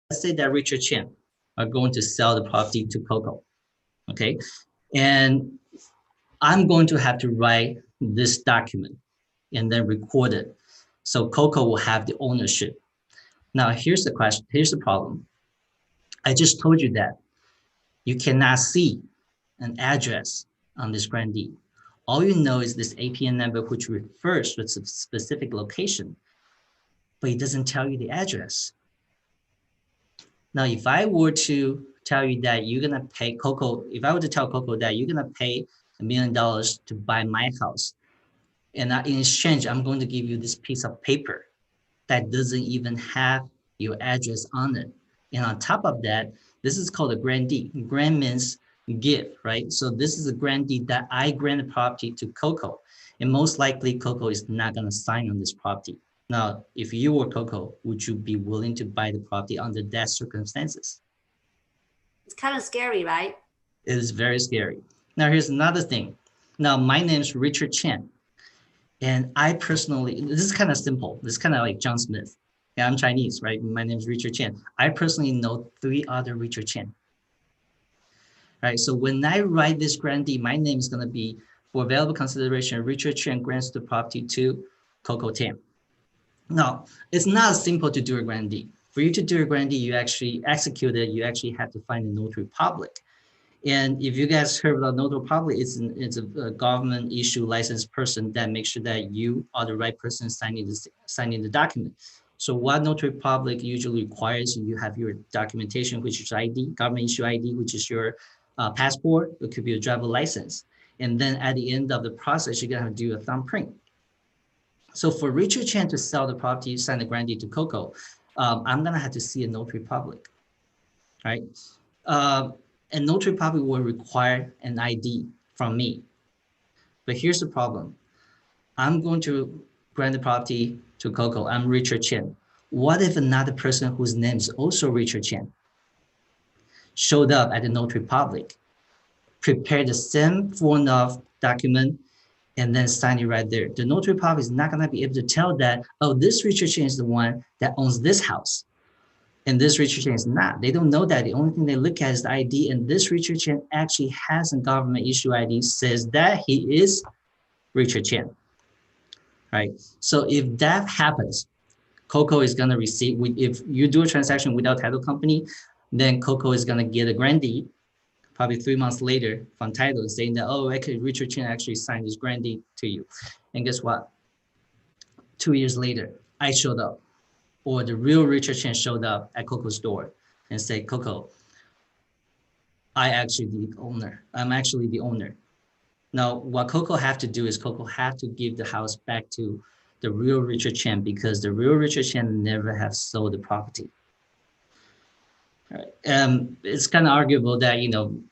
let's say that Richard Chen are going to sell the property to Coco, okay? And I'm going to have to write this document and then record it. So Coco will have the ownership. Now, here's the question, here's the problem. I just told you that you cannot see an address on this grant deed. All you know is this APN number, which refers to a specific location, but it doesn't tell you the address. Now, if I were to tell you that you're gonna pay Coco, if I were to tell Coco that you're gonna pay $1 million to buy my house, and in exchange, I'm going to give you this piece of paper that doesn't even have your address on it. And on top of that, this is called a grantee. Grant means gift, right? So this is a grantee that I grant the property to Coco. And most likely Coco is not going to sign on this property. Now, if you were Coco, would you be willing to buy the property under that circumstances? It's kind of scary, right? It is very scary. Now, here's another thing. Now, my name is Richard Chen. And I personally, this is kind of simple. This is kind of like John Smith. Yeah, I'm Chinese, right? My name is Richard Chen. I personally know 3 other Richard Chen. Right. So when I write this grantee, my name is going to be, for available consideration, Richard Chen grants the property to Coco Tam. Now, it's not simple to do a grantee. For you to do a grantee, you actually execute it. You actually have to find a notary public. And if you guys heard about notary public, it's a government issue licensed person that makes sure that you are the right person signing the document. So what notary public usually requires, you have your documentation, which is ID, government issue ID, which is your passport. It could be a driver license. And then at the end of the process, you're gonna have to do a thumbprint. So for Richard Chen to sell the property, sign the grantee to Coco, I'm gonna have to see a notary public, right? And notary public will require an ID from me. But here's the problem. I'm going to grant the property to Coco. I'm Richard Chen. What if another person whose name is also Richard Chen showed up at the notary public, prepared the same form of document, and then sign it right there? The notary public is not going to be able to tell that, oh, this Richard Chen is the one that owns this house. And this Richard Chen is not. They don't know that. The only thing they look at is the ID, and this Richard Chen actually has a government issue ID, says that he is Richard Chen, right? So if that happens, Coco is gonna receive, if you do a transaction without title company, then Coco is gonna get a grantee probably 3 months later from title saying that, oh, actually Richard Chen actually signed this grantee to you. And guess what? 2 years later, I showed up, or the real Richard Chen showed up at Coco's door and said, Coco, I'm actually the owner. Now, what Coco have to do is Coco have to give the house back to the real Richard Chen, because the real Richard Chen never have sold the property. Right. It's kind of arguable that,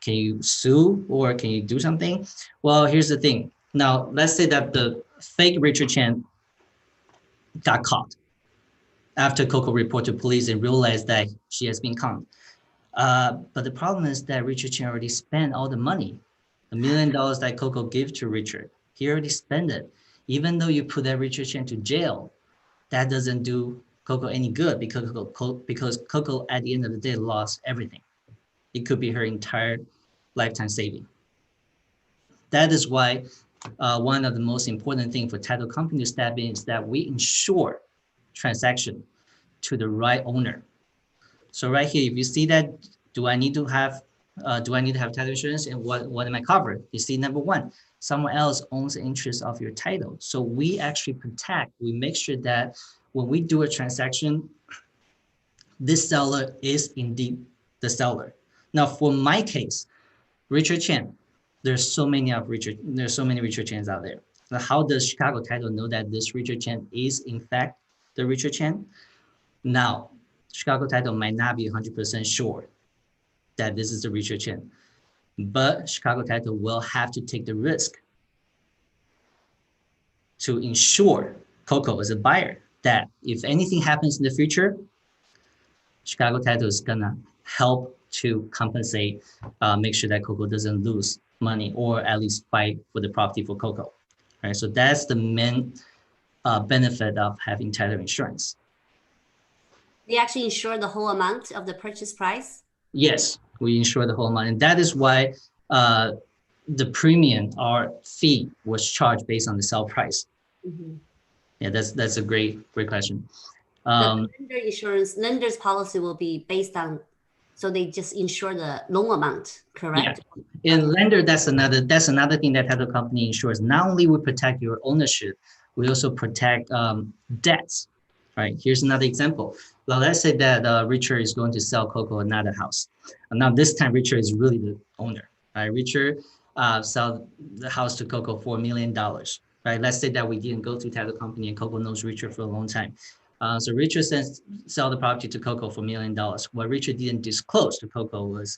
can you sue or can you do something? Well, here's the thing. Now, let's say that the fake Richard Chen got caught after Coco reported to police and realized that she has been conned. But the problem is that Richard Chen already spent all the money. $1 million that Coco gave to Richard. He already spent it. Even though you put that Richard Chen to jail, that doesn't do Coco any good, because Coco at the end of the day lost everything. It could be her entire lifetime saving. That is why one of the most important things for title company to step in is that we ensure transaction to the right owner. So right here, if you see that, do I need to have title insurance, and what am I covered? You see, number one, someone else owns the interest of your title. So we actually we make sure that when we do a transaction, this seller is indeed the seller. Now, for my case, Richard Chen, there's so many Richard Chens out there. Now, how does Chicago Title know that this Richard Chen is in fact the Richard Chen? Now, Chicago Title might not be 100% sure that this is the Richard Chen, but Chicago Title will have to take the risk to ensure Coco as a buyer that if anything happens in the future, Chicago Title is gonna help to compensate, make sure that Coco doesn't lose money, or at least fight for the property for Coco. All right, so that's the main benefit of having title insurance. They actually insure the whole amount of the purchase price? Yes, we insure the whole amount, and that is why the premium or fee was charged based on the sale price. Mhm. Yeah, that's a great question. The lender insurance, lender's policy will be based on, so they just insure the loan amount, Yeah, correct? in lender, that's another thing that title company insures. Not only we protect your ownership, we also protect debts. Right. Here's another example. Well, let's say that Richard is going to sell Coco another house. And now this time Richard is really the owner. Right. Richard sell the house to Coco for $1 million. Right. Let's say that we didn't go to title company and Coco knows Richard for a long time. So Richard sell the property to Coco for $1 million. What Richard didn't disclose to Coco was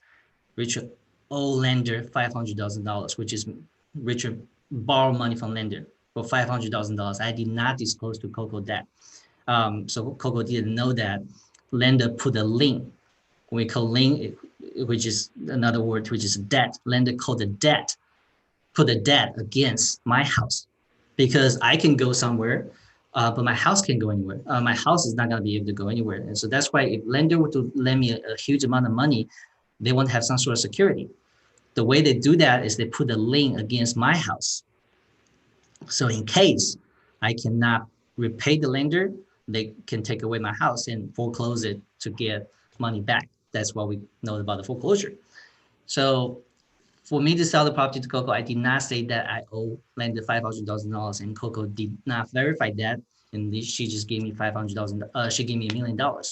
Richard owe lender $500,000, which is Richard borrow money from lender for $500,000. I did not disclose to Coco that. So Coco didn't know that. Lender put a lien. We call lien, which is another word, which is debt. Lender called the debt, put the debt against my house because I can go somewhere, but my house can't go anywhere. My house is not going to be able to go anywhere. And so that's why if lender were to lend me a huge amount of money, they want to have some sort of security. The way they do that is they put a lien against my house. So in case I cannot repay the lender, they can take away my house and foreclose it to get money back. That's what we know about the foreclosure. So for me to sell the property to Coco, I did not say that I owe lender $500,000, and Coco did not verify that, and she just gave me $500,000. She gave me $1 million.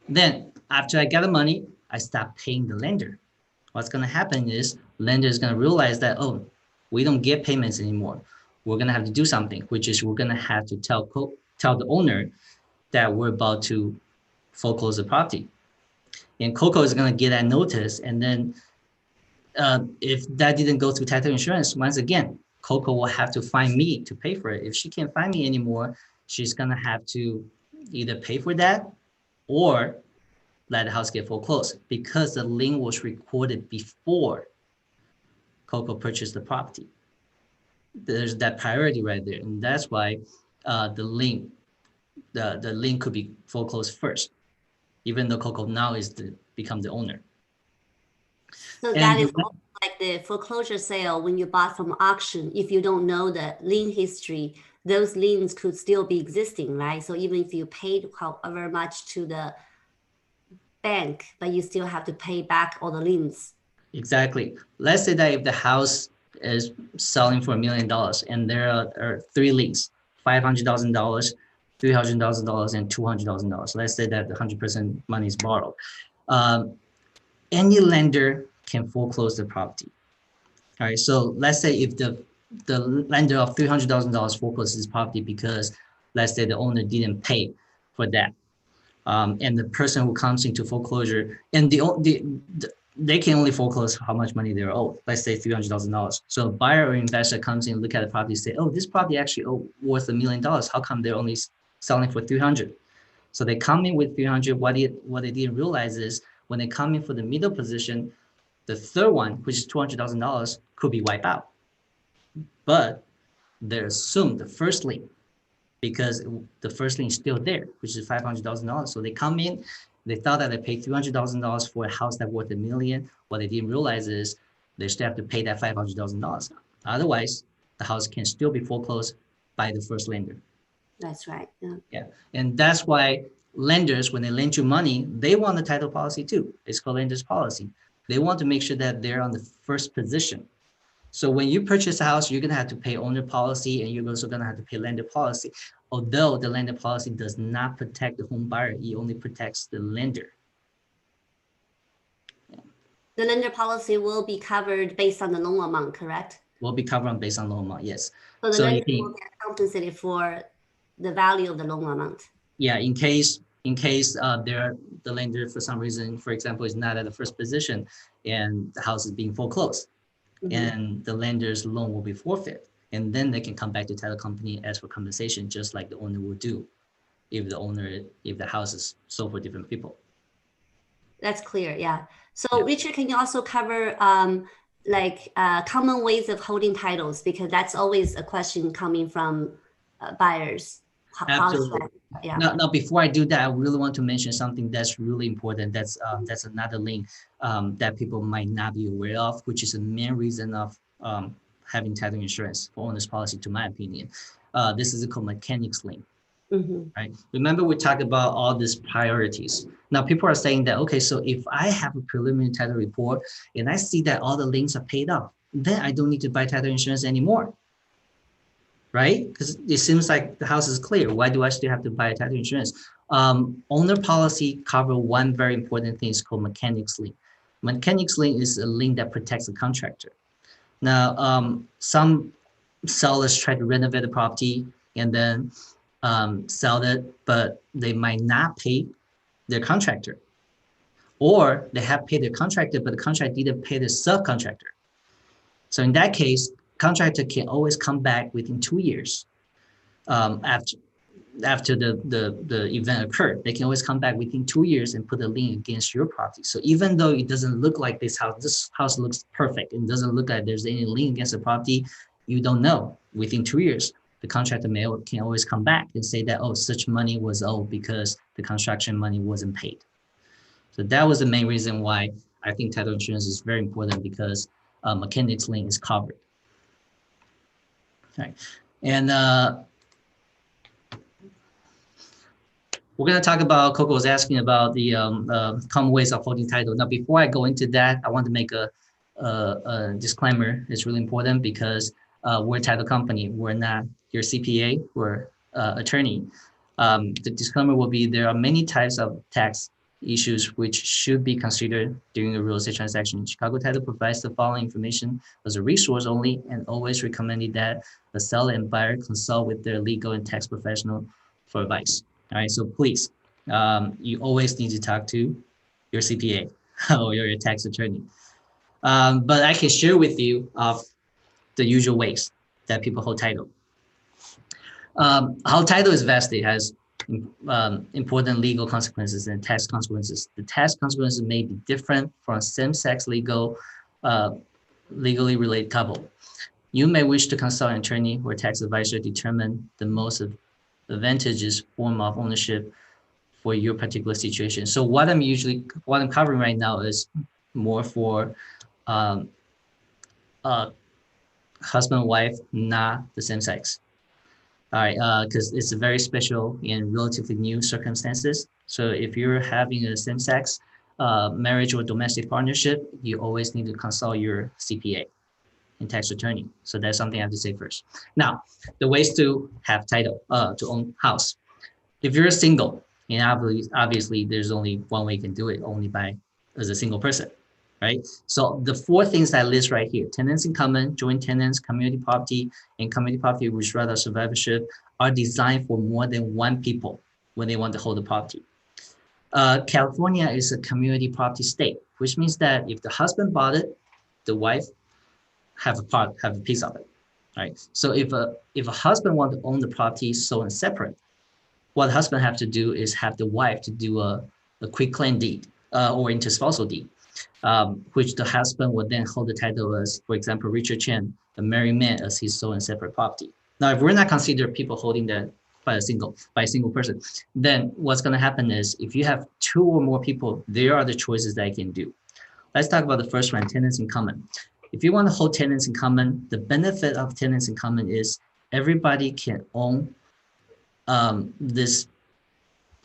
Then after I got the money, I stopped paying the lender. What's going to happen is lender is going to realize that, oh, we don't get payments anymore. We're going to have to do something, which is we're going to have to tell the owner that we're about to foreclose the property. And Coco is going to get that notice. And then if that didn't go through title insurance, once again, Coco will have to find me to pay for it. If she can't find me anymore, she's going to have to either pay for that or let the house get foreclosed because the lien was recorded before Coco purchased the property. There's that priority right there, and that's why the lien could be foreclosed first, even though Coco now become the owner. So And that is also like the foreclosure sale when you bought from auction. If you don't know the lien history, those liens could still be existing, right? So even if you paid however much to the bank, but you still have to pay back all the liens. exactly. Let's say that if the house is selling for $1 million and there are three liens, $500,000, $300,000, and $200,000. Let's say that 100% money is borrowed. Any lender can foreclose the property. All right. So let's say if the lender of $300,000 forecloses this property because let's say the owner didn't pay for that, and the person who comes into foreclosure and they can only foreclose how much money they're owed. Let's say $300,000. So a buyer or investor comes in, look at the property, say, oh, this property actually worth $1 million. How come they're only selling for 300? So they come in with 300. What they didn't realize is when they come in for the middle position, the third one, which is $200,000, could be wiped out. But they assume the first lien because the first lien is still there, which is $500,000. So they come in, they thought that they paid $300,000 for a house that worth $1 million. What they didn't realize is they still have to pay that $500,000. Otherwise, the house can still be foreclosed by the first lender. That's right. Yeah. And that's why lenders, when they lend you money, they want a title policy too. It's called lender's policy. They want to make sure that they're on the first position. So when you purchase a house, you're going to have to pay owner policy and you're also going to have to pay lender policy. Although the lender policy does not protect the home buyer, it only protects the lender. The lender policy will be covered based on the loan amount, correct? Will be covered based on loan amount, yes. So the lender will get compensated for the value of the loan amount. Yeah, in case the lender for some reason, for example, is not at the first position and the house is being foreclosed, and the lender's loan will be forfeit, and then they can come back to title company as for compensation, just like the owner would do if the house is sold for different people. That's clear, yeah. So Richard, can you also cover common ways of holding titles, because that's always a question coming from buyers. Absolutely. Yeah. Now, before I do that, I really want to mention something that's really important. That's another link that people might not be aware of, which is the main reason of having title insurance for owner's policy, to my opinion. This is called mechanics link, Mm-hmm. right? Remember, we talked about all these priorities. Now, people are saying that, okay, so if I have a preliminary title report and I see that all the liens are paid off, then I don't need to buy title insurance anymore, right? Because it seems like the house is clear. Why do I still have to buy a title insurance? Owner policy cover one very important thing. It's called mechanics lien. Mechanics lien is a lien that protects the contractor. Now, some sellers try to renovate the property and then sell it, but they might not pay their contractor. Or they have paid their contractor, but the contractor didn't pay the subcontractor. So in that case, contractor can always come back within 2 years after the event occurred. They can always come back within 2 years and put a lien against your property. So even though it doesn't look like this house looks perfect, it doesn't look like there's any lien against the property, you don't know. Within 2 years, the contractor can always come back and say that, oh, such money was owed because the construction money wasn't paid. So that was the main reason why I think title insurance is very important, because mechanics lien is covered. Right. And we're going to talk about, Coco was asking about the common ways of holding title. Now, before I go into that, I want to make a disclaimer. It's really important because we're a title company. We're not your CPA, we're attorney. The disclaimer will be, there are many types of tax issues which should be considered during a real estate transaction. Chicago Title provides the following information as a resource only, and always recommended that the seller and buyer consult with their legal and tax professional for advice. All right, so please, you always need to talk to your CPA or your tax attorney. But I can share with you the usual ways that people hold title. How title is vested has important legal consequences and tax consequences. The tax consequences may be different from same-sex legally related couple. You may wish to consult an attorney or tax advisor to determine the most advantageous form of ownership for your particular situation. So what I'm covering right now is more for husband and wife, not the same sex. All right, because it's a very special and relatively new circumstances. So if you're having a same-sex marriage or domestic partnership, you always need to consult your CPA and tax attorney. So that's something I have to say first. Now, the ways to have title, to own house. If you're single, and obviously there's only one way you can do it, only as a single person, right? So the 4 things I list right here: tenants in common, joint tenants, community property, and community property which rather survivorship, are designed for more than one people when they want to hold the property. California is a community property state, which means that if the husband bought it, the wife have a piece of it, right? So if a husband wants to own the property sole and separate, what the husband have to do is have the wife to do a quick claim deed or interspousal deed, which the husband would then hold the title as, for example, Richard Chen, a married man, as his sole and separate property. Now, if we're not consider people holding that by a single person, then what's going to happen is, if you have 2 or more people, there are the choices that you can do. Let's talk about the first one, tenants in common. If you want to hold tenants in common, the benefit of tenants in common is everybody can own this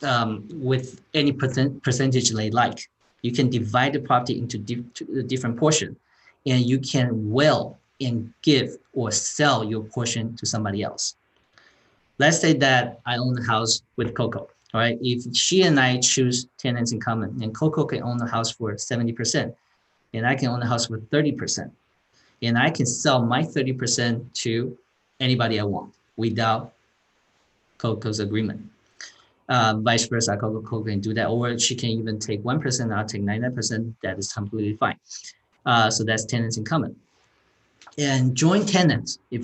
with any percentage they like. You can divide the property into different portions, and you can will and give or sell your portion to somebody else. Let's say that I own the house with Coco, all right? If she and I choose tenants in common, and Coco can own the house for 70%, and I can own the house for 30%, and I can sell my 30% to anybody I want without Coco's agreement. Vice versa, Coco can do that, or she can even take 1%, I'll take 99%, that is completely fine. So that's tenants in common. And joint tenants, if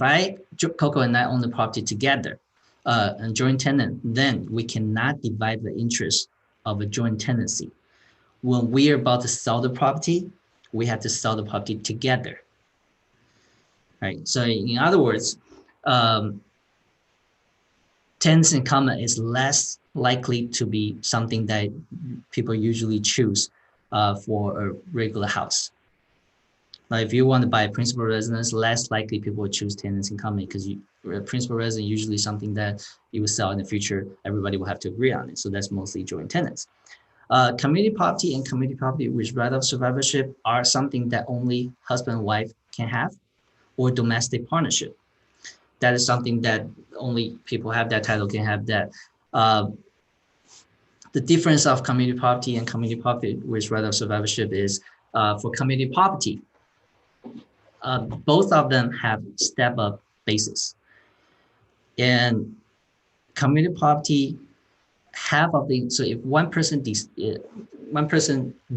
Coco and I own the property together, and joint tenant, then we cannot divide the interest of a joint tenancy. When we are about to sell the property, we have to sell the property together, right? So in other words, tenants in common is less likely to be something that people usually choose for a regular house. Now, if you want to buy a principal residence, less likely people would choose tenants in common because principal residence usually something that you will sell in the future. Everybody will have to agree on it. So that's mostly joint tenants. Community property and community property with right of survivorship are something that only husband and wife can have, or domestic partnership. That is something that only people have that title can have that. The difference of community property and community property with right of survivorship is for community property, both of them have step-up basis. And community property, half of the, so if one person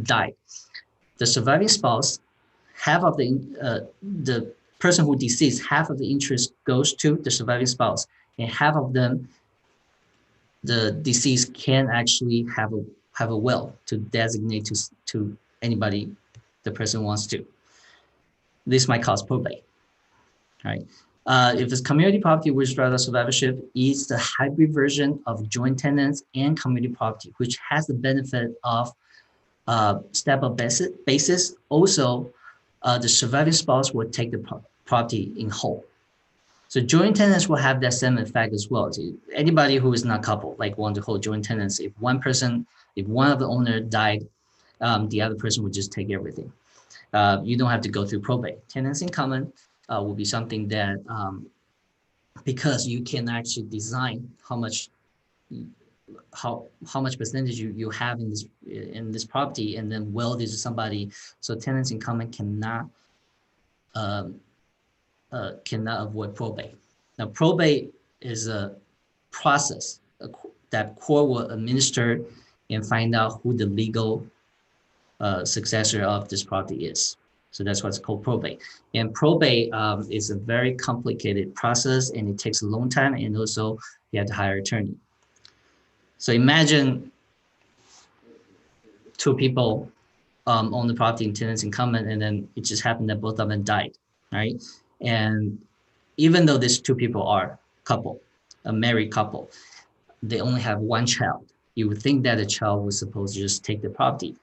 died, the surviving spouse, half of the person who deceased, half of the interest goes to the surviving spouse, and half of them, the deceased can actually have a will to designate to anybody the person wants to. This might cause probate, right? If it's community property with right of survivorship, it's the hybrid version of joint tenants and community property, which has the benefit of step-up basis. Also, the surviving spouse will take the property in whole. So joint tenants will have that same effect as well. So anybody who is not coupled, like want to hold joint tenants, if one of the owner died, the other person would just take everything. You don't have to go through probate. Tenants in common will be something that, because you can actually design how much percentage you have in this property, and then will this to somebody. So tenants in common cannot avoid probate. Now, probate is a process that court will administer and find out who the legal successor of this property is. So that's what's called probate. And probate is a very complicated process, and it takes a long time, and also you have to hire an attorney. So imagine two people own the property in tenants in common, and then it just happened that both of them died, right? And even though these two people are a married couple, they only have one child. You would think that the child was supposed to just take the property.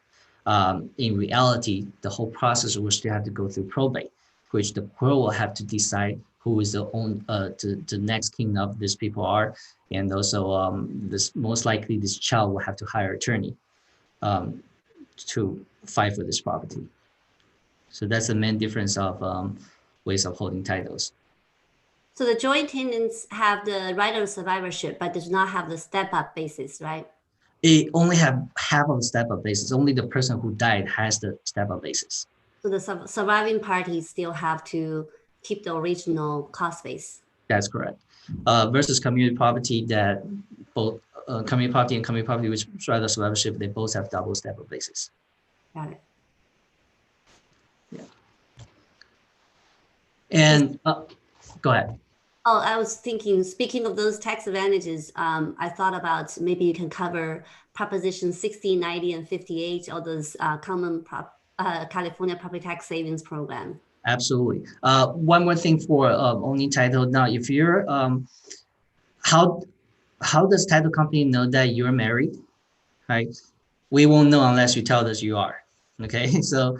In reality, the whole process will still have to go through probate, which the court will have to decide who is the next king of these people are, and also most likely this child will have to hire an attorney to fight for this property. So that's the main difference of ways of holding titles. So the joint tenants have the right of survivorship, but does not have the step-up basis, right? It only have half of the step-up basis. Only the person who died has the step-up basis. So the surviving parties still have to keep the original cost base. That's correct. Versus community property, that both community property and community property with right of survivorship, they both have double step-up basis. Got it. Yeah. And go ahead. Oh, I was thinking, speaking of those tax advantages, I thought about maybe you can cover Proposition 60, 90, and 58, all those common California property tax savings program. Absolutely. One more thing for owning title. Now, if you're, how does title company know that you're married, right? We won't know unless you tell us you are, okay? So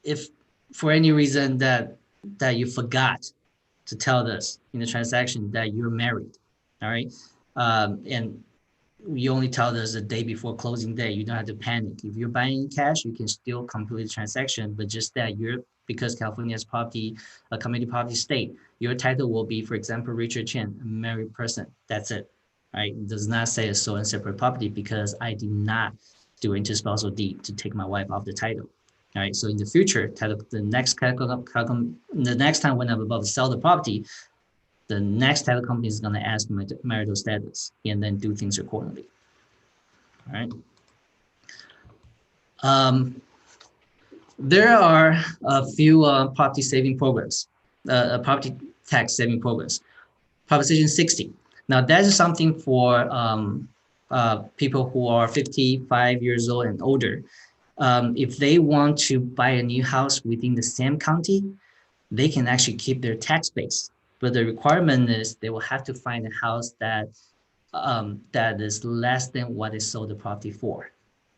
if for any reason that you forgot to tell us in the transaction that you're married, all right? And you only tell us the day before closing day, you don't have to panic. If you're buying in cash, you can still complete the transaction, but just that because California is a community property state, your title will be, for example, Richard Chen, a married person. That's it, right? It does not say a sole and separate property because I did not do interspousal deed to take my wife off the title. All right, so in the future, the next time when I'm about to sell the property, the next title company is going to ask my marital status and then do things accordingly. All right. There are a few property saving programs, property tax saving programs. Proposition 60. Now that is something for people who are 55 years old and older. If they want to buy a new house within the same county, they can actually keep their tax base but the requirement is they will have to find a house that that is less than what they sold the property for.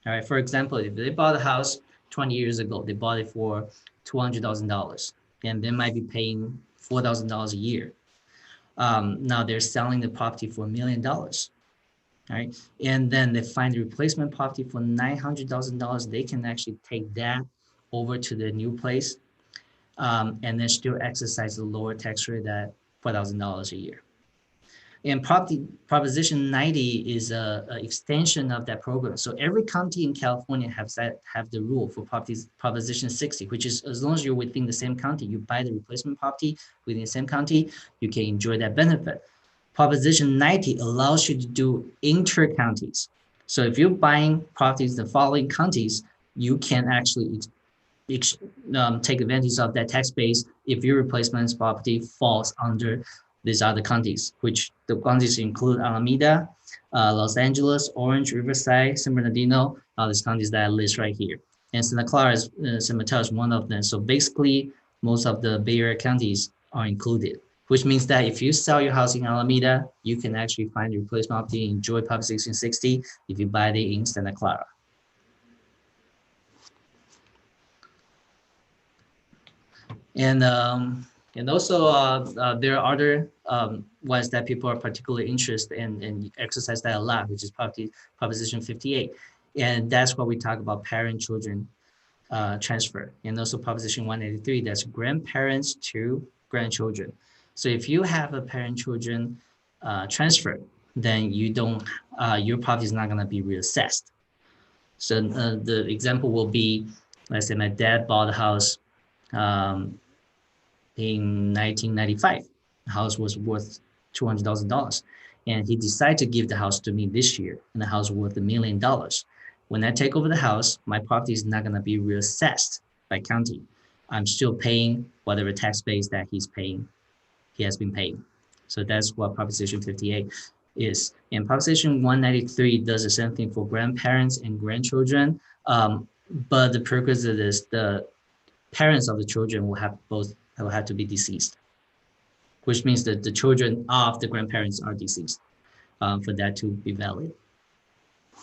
All right. For example, if they bought a house 20 years ago, they bought it for $200,000, and they might be paying $4,000 a year. Now they're selling the property for $1 million. Right? And then they find the replacement property for $900,000. They can actually take that over to the new place, and then still exercise the lower tax rate at $4,000 a year. And Proposition 90 is a extension of that program. So every county in California have the rule for Proposition 60, which is as long as you're within the same county, you buy the replacement property within the same county, you can enjoy that benefit. Proposition 90 allows you to do inter-counties. So if you're buying properties in the following counties, you can actually take advantage of that tax base if your replacement property falls under these other counties, which the counties include Alameda, Los Angeles, Orange, Riverside, San Bernardino, all these counties that I list right here. And Santa Clara, San Mateo is one of them. So basically, most of the Bay Area counties are included, which means that if you sell your house in Alameda, you can actually find your replacement property and enjoy Proposition 60 if you buy it in Santa Clara. And also there are other ones that people are particularly interested in and exercise that a lot, which is Proposition 58. And that's what we talk about parent-children transfer. And also Proposition 183, that's grandparents to grandchildren. So if you have a parent-children transfer, then you don't, your property is not gonna be reassessed. So the example will be, let's say my dad bought a house in 1995. The house was worth $200,000, and he decided to give the house to me this year, and the house worth $1 million. When I take over the house, my property is not going to be reassessed by county. I'm still paying whatever tax base that he has been paying. So that's what Proposition 58 is. And Proposition 193 does the same thing for grandparents and grandchildren, but the purpose of this, the parents of the children will have to be deceased, which means that the children of the grandparents are deceased for that to be valid.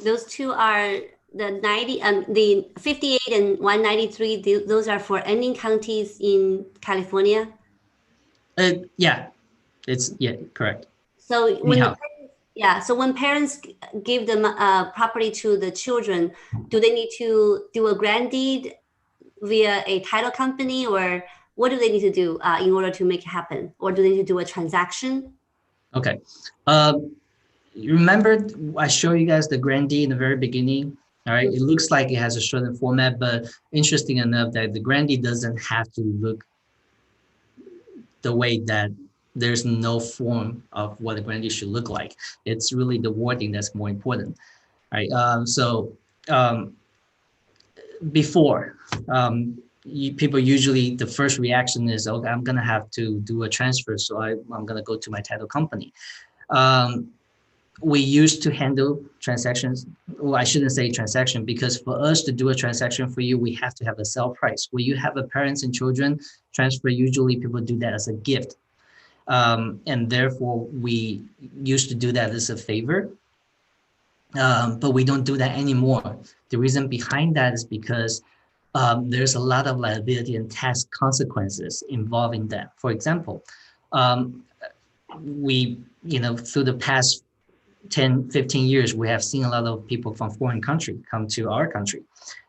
Those two are the 58 and 193. Those are for any counties in California. Yeah, correct. So when parents give them property to the children, do they need to do a grand deed via a title company, or what do they need to do in order to make it happen? Or do they need to do a transaction? Okay. You remember I showed you guys the grand deed in the very beginning? All right. It looks like it has a certain format, but interesting enough that the grand deed doesn't have to look the way that there's no form of what a grand deed should look like. It's really the wording that's more important. All right. Before, people usually, the first reaction is, okay, I'm going to have to do a transfer. So I'm going to go to my title company. We used to handle transactions. Well, I shouldn't say transaction, because for us to do a transaction for you, we have to have a sale price. When you have a parents and children transfer, usually people do that as a gift. And therefore we used to do that as a favor. But we don't do that anymore. The reason behind that is because there's a lot of liability and tax consequences involving that. For example, through the past 10, 15 years, we have seen a lot of people from foreign countries come to our country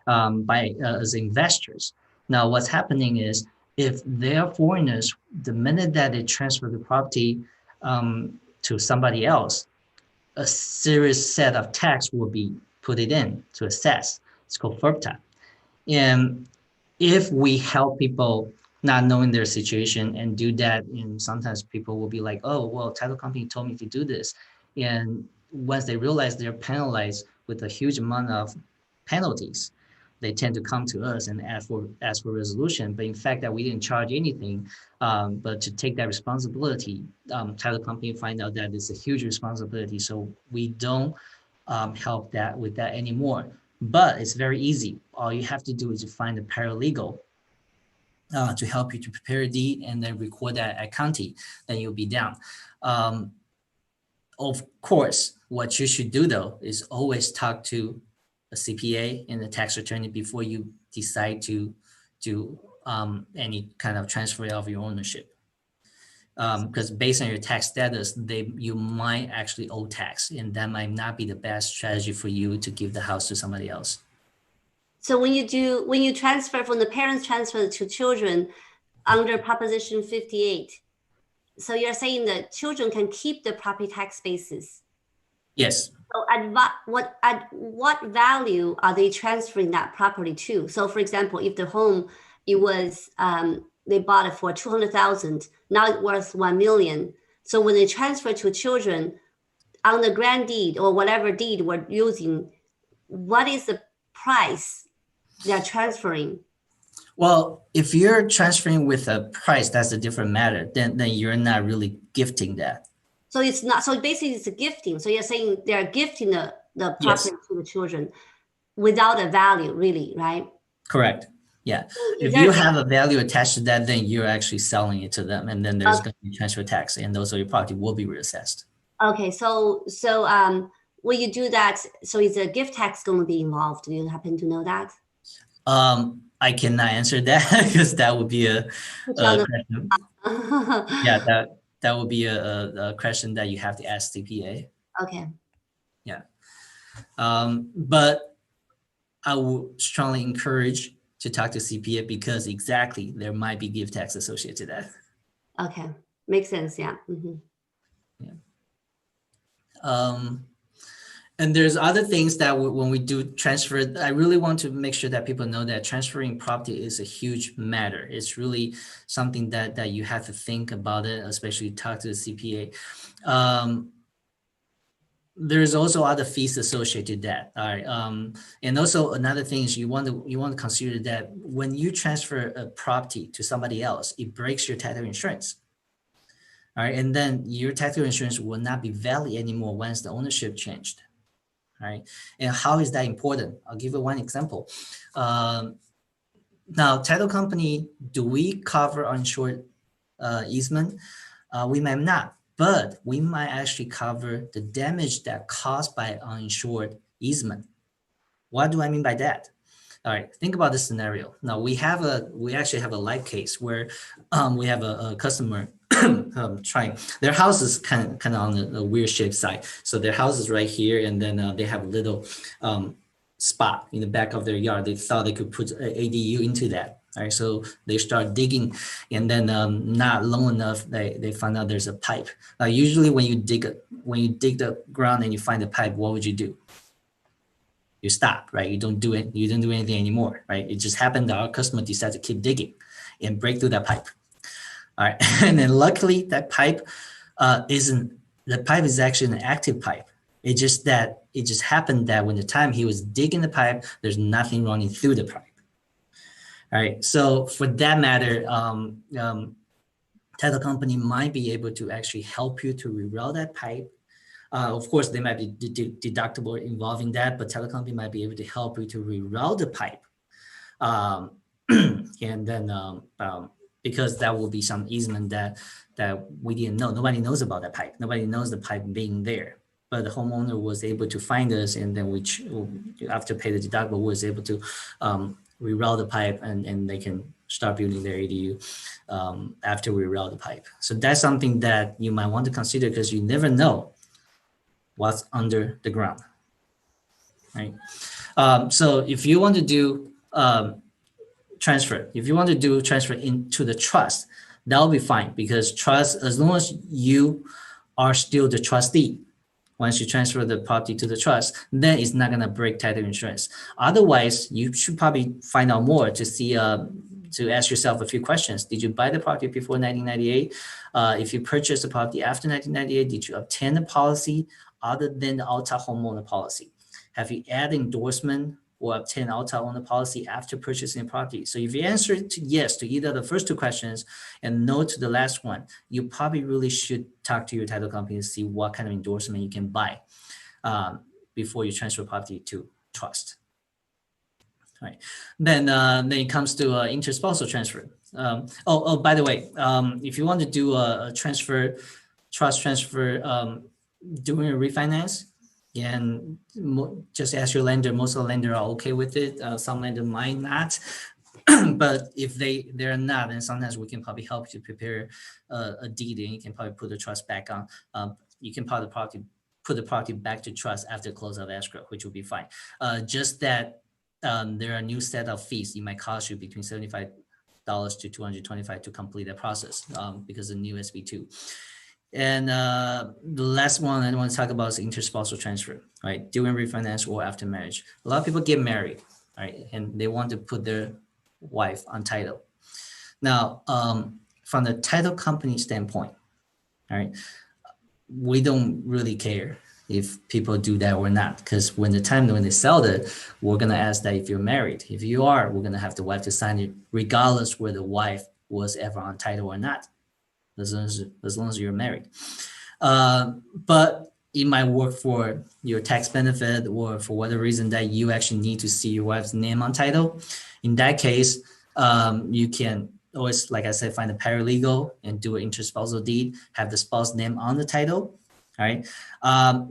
as investors. Now, what's happening is, if they are foreigners, the minute that they transfer the property to somebody else, a serious set of tax will be put in to assess. It's called FIRPTA. And if we help people not knowing their situation and do that, and sometimes people will be like, oh, well, title company told me to do this. And once they realize they're penalized with a huge amount of penalties, they tend to come to us and ask for resolution. But in fact, that we didn't charge anything, but to take that responsibility, title company find out that it's a huge responsibility. So we don't help with that anymore. But it's very easy. All you have to do is to find a paralegal to help you to prepare a deed and then record that at county, then you'll be down. Of course, what you should do though is always talk to a CPA and a tax attorney before you decide to do any kind of transfer of your ownership. Because based on your tax status, you might actually owe tax, and that might not be the best strategy for you to give the house to somebody else. So when you transfer from the parents transfer to children under Proposition 58, so you're saying that children can keep the property tax basis? Yes. So at what value are they transferring that property to? So for example, if the home, it was, they bought it for 200,000, now it's worth 1 million. So when they transfer to children on the grand deed or whatever deed we're using, what is the price they're transferring? Well, if you're transferring with a price, that's a different matter. Then you're not really gifting that. So it's not. So basically, it's a gifting. So you're saying they're gifting the property Yes. to the children without a value, really, right? Correct. Yeah. So If you have a value attached to that, then you're actually selling it to them, and then there's going to be transfer tax, and those of your property will be reassessed. Okay. So when you do that, so is a gift tax going to be involved? Do you happen to know that? I cannot answer that because that would be a question. Yeah, that would be a question that you have to ask CPA. Okay. Yeah. But I would strongly encourage to talk to CPA because exactly there might be gift tax associated to that. Okay. Makes sense. Yeah. Mm-hmm. Yeah. And there's other things that when we do transfer, I really want to make sure that people know that transferring property is a huge matter. It's really something that you have to think about it, especially talk to the CPA. There's also other fees associated with that. All right. And also another thing is you want to consider that when you transfer a property to somebody else, it breaks your title insurance. All right. And then your title insurance will not be valid anymore once the ownership changed. Right. And how is that important? I'll give you one example. Now, title company, do we cover uninsured easement? We might not, but we might actually cover the damage that caused by uninsured easement. What do I mean by that? All right, think about this scenario. Now we actually have a live case where we have a customer trying. Their house is kind of on a weird shaped side. So their house is right here, and then they have a little spot in the back of their yard. They thought they could put an ADU into that. All right, so they start digging, and then not long enough, they find out there's a pipe. Now, usually when you dig the ground and you find a pipe, what would you do? You stop, right? You don't do it. You don't do anything anymore, right? It just happened that our customer decided to keep digging and break through that pipe. All right, and then luckily that pipe is actually an active pipe. It just happened that when the time he was digging the pipe, there's nothing running through the pipe. All right, so for that matter, title company might be able to actually help you to reroute that pipe. Of course, there might be deductible involving that, but title company might be able to help you to reroute the pipe, and then. Because that will be some easement that we didn't know. Nobody knows about that pipe. Nobody knows the pipe being there. But the homeowner was able to find us, and then after pay the deductible, was able to reroute the pipe, and they can start building their ADU after we reroute the pipe. So that's something that you might want to consider because you never know what's under the ground, right? So if you want to do transfer, if you want to do transfer into the trust, that'll be fine because trust, as long as you are still the trustee, once you transfer the property to the trust, then it's not going to break title insurance. Otherwise, you should probably find out more to see, to ask yourself a few questions. Did you buy the property before 1998? If you purchased the property after 1998, did you obtain a policy other than the Alta homeowner policy? Have you added endorsement or obtain Alta owner policy after purchasing the property? So if you answer to yes to either of the first two questions and no to the last one, you probably really should talk to your title company to see what kind of endorsement you can buy before you transfer property to trust. Right. Then it comes to interspousal transfer. By the way, if you want to do a transfer, trust transfer during a refinance, and just ask your lender. Most of the lender are okay with it. Some lender might not, but if they're not, then sometimes we can probably help you prepare a deed, and you can probably put the trust back on. You can put the property back to trust after close of escrow, which will be fine. Just that there are a new set of fees. It might cost you between $75 to $225 to complete that process because of the new SB2. And the last one I want to talk about is interspousal transfer, right? During refinance or after marriage. A lot of people get married, right? And they want to put their wife on title. Now, from the title company standpoint, all right, we don't really care if people do that or not, because when they sell it, we're going to ask that if you're married. If you are, we're going to have the wife to sign it regardless whether the wife was ever on title or not, as long as you're married. But it might work for your tax benefit or for whatever reason that you actually need to see your wife's name on title. In that case, you can always, like I said, find a paralegal and do an interspousal deed, have the spouse name on the title. All right.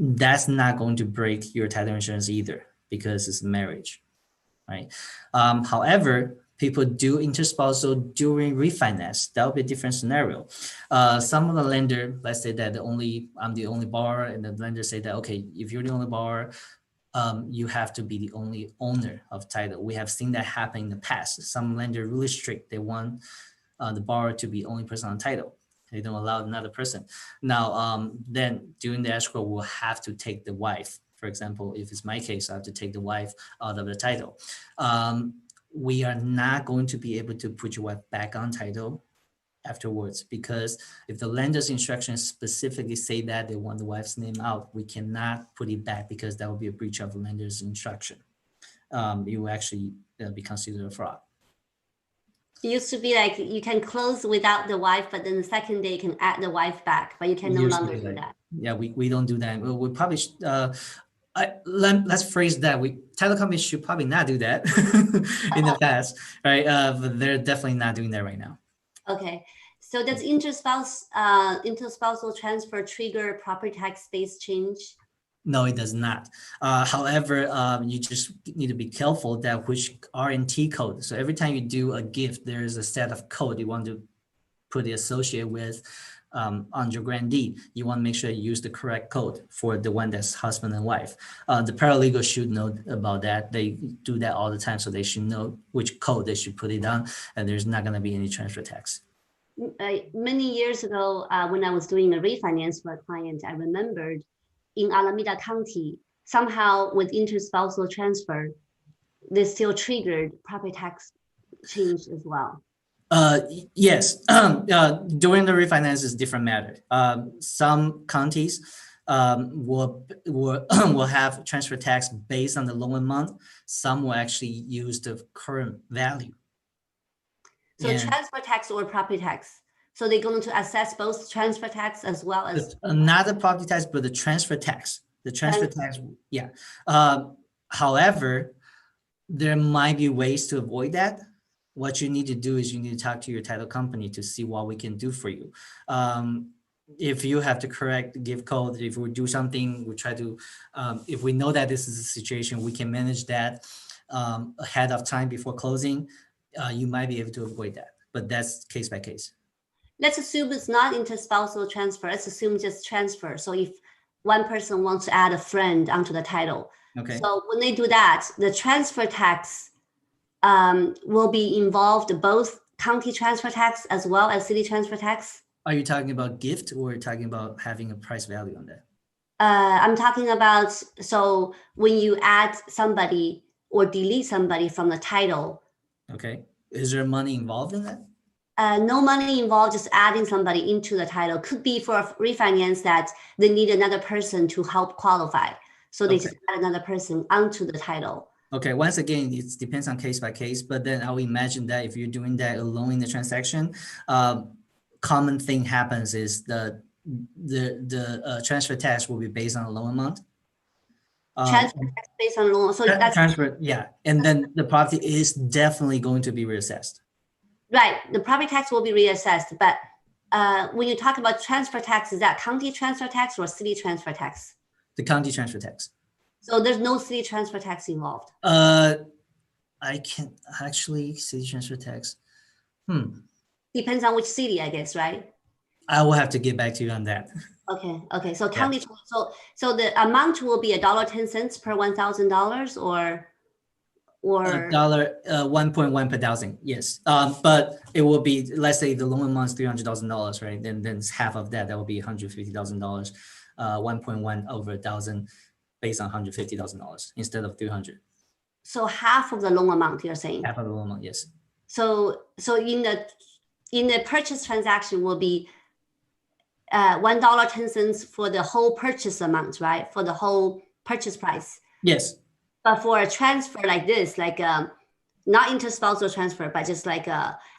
That's not going to break your title insurance either because it's marriage. Right. However, people do interspousal during refinance. That would be a different scenario. Some of the lender, let's say that I'm the only borrower, and the lender say that, okay, if you're the only borrower, you have to be the only owner of title. We have seen that happen in the past. Some lender really strict. They want the borrower to be the only person on title. They don't allow another person. Now, then during the escrow, we'll have to take the wife. For example, if it's my case, I have to take the wife out of the title. We are not going to be able to put your wife back on title afterwards, because if the lender's instructions specifically say that they want the wife's name out, we cannot put it back because that would be a breach of the lender's instruction. It will actually be considered a fraud. It used to be like you can close without the wife, but then the second day you can add the wife back, but you can no longer do that. Yeah, we don't do that. We probably let's phrase that. Title companies should probably not do that in the past, right? But they're definitely not doing that right now. Okay. So does interspousal transfer trigger property tax base change? No, it does not. However, you just need to be careful that which R&T code. So every time you do a gift, there is a set of code you want to put it associated with on your grant deed. You want to make sure you use the correct code for the one that's husband and wife. The paralegal should know about that. They do that all the time, so they should know which code they should put it on, and there's not going to be any transfer tax. Many years ago, when I was doing a refinance for a client, I remembered in Alameda County, somehow with interspousal transfer, they still triggered property tax change as well. Yes, during the refinance is different matter. Some counties will have transfer tax based on the loan amount. Some will actually use the current value. So transfer tax or property tax. So they're going to assess both transfer tax as well as not the property tax, but the transfer tax. The transfer tax, yeah. However, there might be ways to avoid that. What you need to do is you need to talk to your title company to see what we can do for you. If you have the correct gift code, if we do something, we try to, if we know that this is a situation, we can manage that ahead of time before closing. You might be able to avoid that, but that's case by case. Let's assume it's not interspousal transfer. Let's assume just transfer. So if one person wants to add a friend onto the title. Okay. So when they do that, the transfer tax will be involved both county transfer tax as well as city transfer tax. Are you talking about gift or talking about having a price value on that? I'm talking about, so when you add somebody or delete somebody from the title. Okay. Is there money involved in that? No money involved, just adding somebody into the title. Could be for a refinance that they need another person to help qualify. So they just add another person onto the title. Okay, once again, it depends on case by case, but then I would imagine that if you're doing that alone in the transaction, common thing happens is the transfer tax will be based on a loan amount. Transfer tax based on loan. So that's transfer, yeah. And then the property is definitely going to be reassessed. right. The property tax will be reassessed. But when you talk about transfer tax, is that county transfer tax or city transfer tax? The county transfer tax. So there's no city transfer tax involved. I can't actually city transfer tax. Depends on which city, I guess, right? I will have to get back to you on that. Okay. So county, so the amount will be $1.10 per $1,000 or $1.1 per thousand, yes. But it will be, let's say the loan amount is $300,000, right? Then it's half of that. That will be $150,000. 1.1 over 1,000 based on $150,000 instead of 300. So half of the loan amount, you're saying? Half of the loan amount, yes. So in the purchase transaction will be $1.10 for the whole purchase amount, right? For the whole purchase price. Yes. But for a transfer like this, like not interspousal transfer, but just like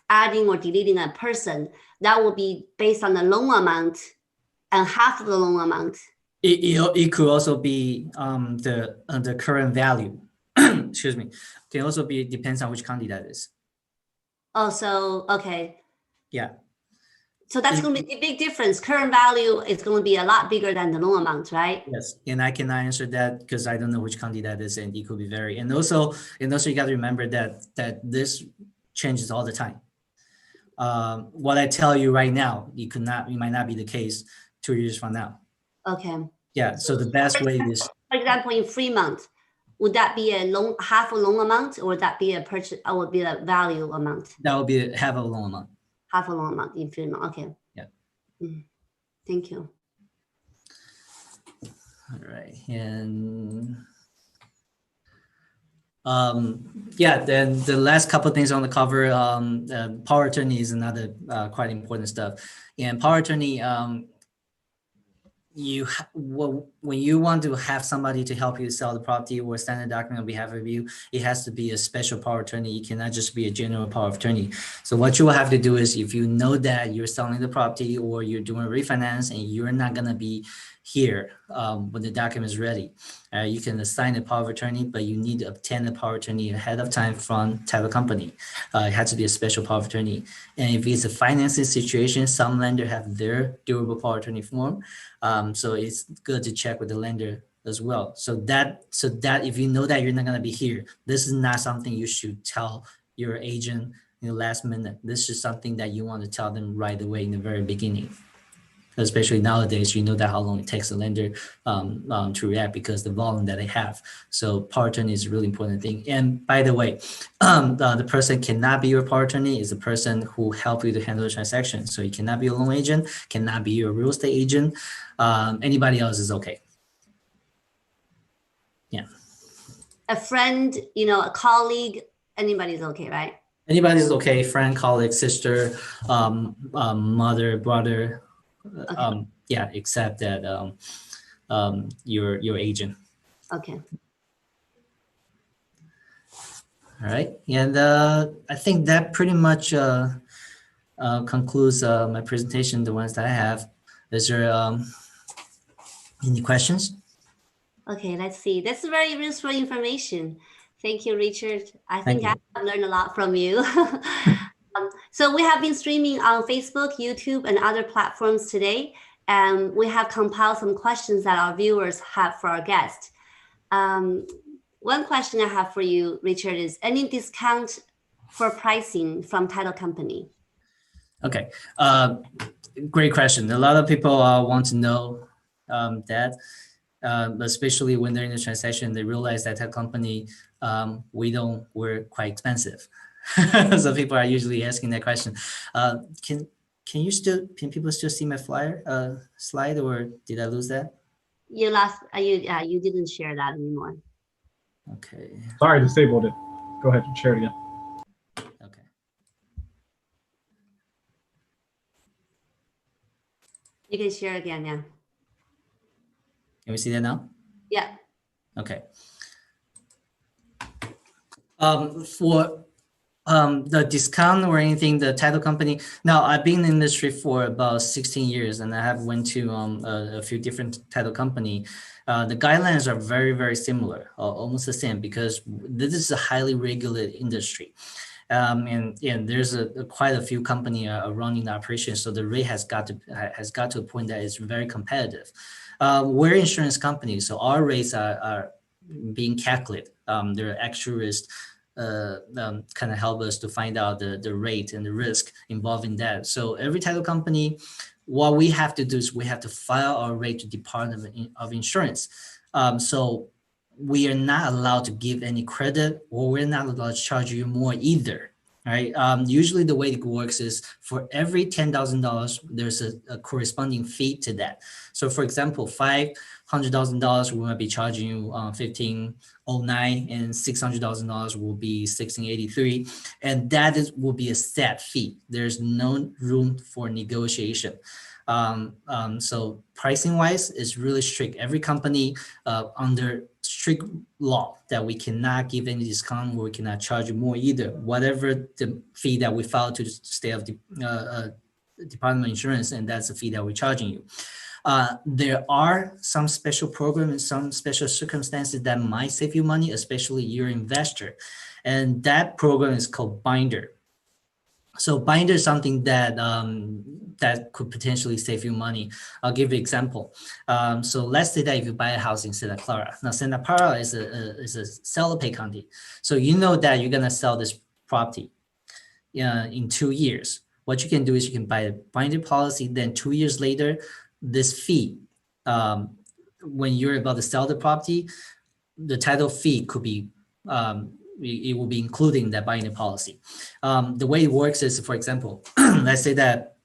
adding or deleting a person, that will be based on the loan amount and half of the loan amount. It could also be the current value. Excuse me. Can also be, depends on which county that is. Oh, so okay. Yeah. So that's going to be a big difference. Current value is going to be a lot bigger than the loan amount, right? Yes, and I cannot answer that because I don't know which county that is, and it could be vary. And also you got to remember that this changes all the time. What I tell you right now, it might not be the case 2 years from now. Okay. Yeah. So the best way is, for example, in Fremont, would that be half a loan amount, or would that be a purchase, or would be a value amount? that would be half of a loan amount. Half a loan amount in Fremont. Okay. Yeah. Thank you. All right. And yeah, then the last couple of things on the cover, power attorney is another quite important stuff. And power attorney, when you want to have somebody to help you sell the property or sign a document on behalf of you, it has to be a special power attorney. It cannot just be a general power of attorney. So what you will have to do is, if you know that you're selling the property or you're doing a refinance and you're not going to be here when the document is ready, you can assign a power of attorney, but you need to obtain a power of attorney ahead of time from title company. It has to be a special power of attorney. And if it's a financing situation, some lender have their durable power of attorney form. So it's good to check with the lender as well. So that if you know that you're not going to be here, this is not something you should tell your agent in the last minute. This is something that you want to tell them right away in the very beginning. Especially nowadays, you know that how long it takes the lender to react because the volume that they have. So power attorney is a really important thing. And by the way, the person cannot be your power attorney is the person who helped you to handle the transaction. So you cannot be a loan agent, cannot be your real estate agent. Anybody else is okay. Yeah. A friend, a colleague, anybody's okay, right? Anybody's okay. Friend, colleague, sister, mother, brother. Okay. Yeah, except that your agent. Okay. All right, and I think that pretty much concludes my presentation, the ones that I have. Is there any questions? Okay, let's see. That's very useful information. Thank you, Richard. I think I have learned a lot from you. So we have been streaming on Facebook, YouTube, and other platforms today, and we have compiled some questions that our viewers have for our guest. One question I have for you, Richard, is any discount for pricing from title company? Okay, great question. A lot of people want to know that, especially when they're in the transaction, they realize that title company, we're quite expensive. So people are usually asking that question. Can people still see my flyer slide, or did I lose that? You didn't share that anymore. Okay. Sorry, I disabled it. Go ahead and share it again. Okay. You can share again, yeah. Can we see that now? Yeah. Okay. For the discount or anything, the title company. Now, I've been in the industry for about 16 years, and I have went to a few different title company. The guidelines are very, very similar, almost the same, because this is a highly regulated industry. And there's quite a few companies running the operation, so the rate has got to a point that it's very competitive. We're insurance companies, so our rates are being calculated. There are actuaries kind of help us to find out the rate and the risk involved in that. So every title company, what we have to do is we have to file our rate to Department of Insurance. So we are not allowed to give any credit, or we're not allowed to charge you more either, right? Usually the way it works is for every $10,000, there's a corresponding fee to that. So for example, $500,000, we might be charging you $1,509, and $600,000 will be $1,683, and that will be a set fee. There's no room for negotiation. So pricing wise is really strict. Every company under strict law that we cannot give any discount, or we cannot charge you more either. Whatever the fee that we filed to the state of Department of Insurance, and that's the fee that we're charging you. There are some special programs and some special circumstances that might save you money, especially your investor. And that program is called binder. So binder is something that that could potentially save you money. I'll give you an example. So let's say that if you buy a house in Santa Clara. Now Santa Clara is a seller pay county. So you know that you're gonna sell this property in 2 years. What you can do is you can buy a binder policy. Then 2 years later, this fee, when you're about to sell the property, the title fee could be it will be including that binding policy. The way it works is, for example, let's say that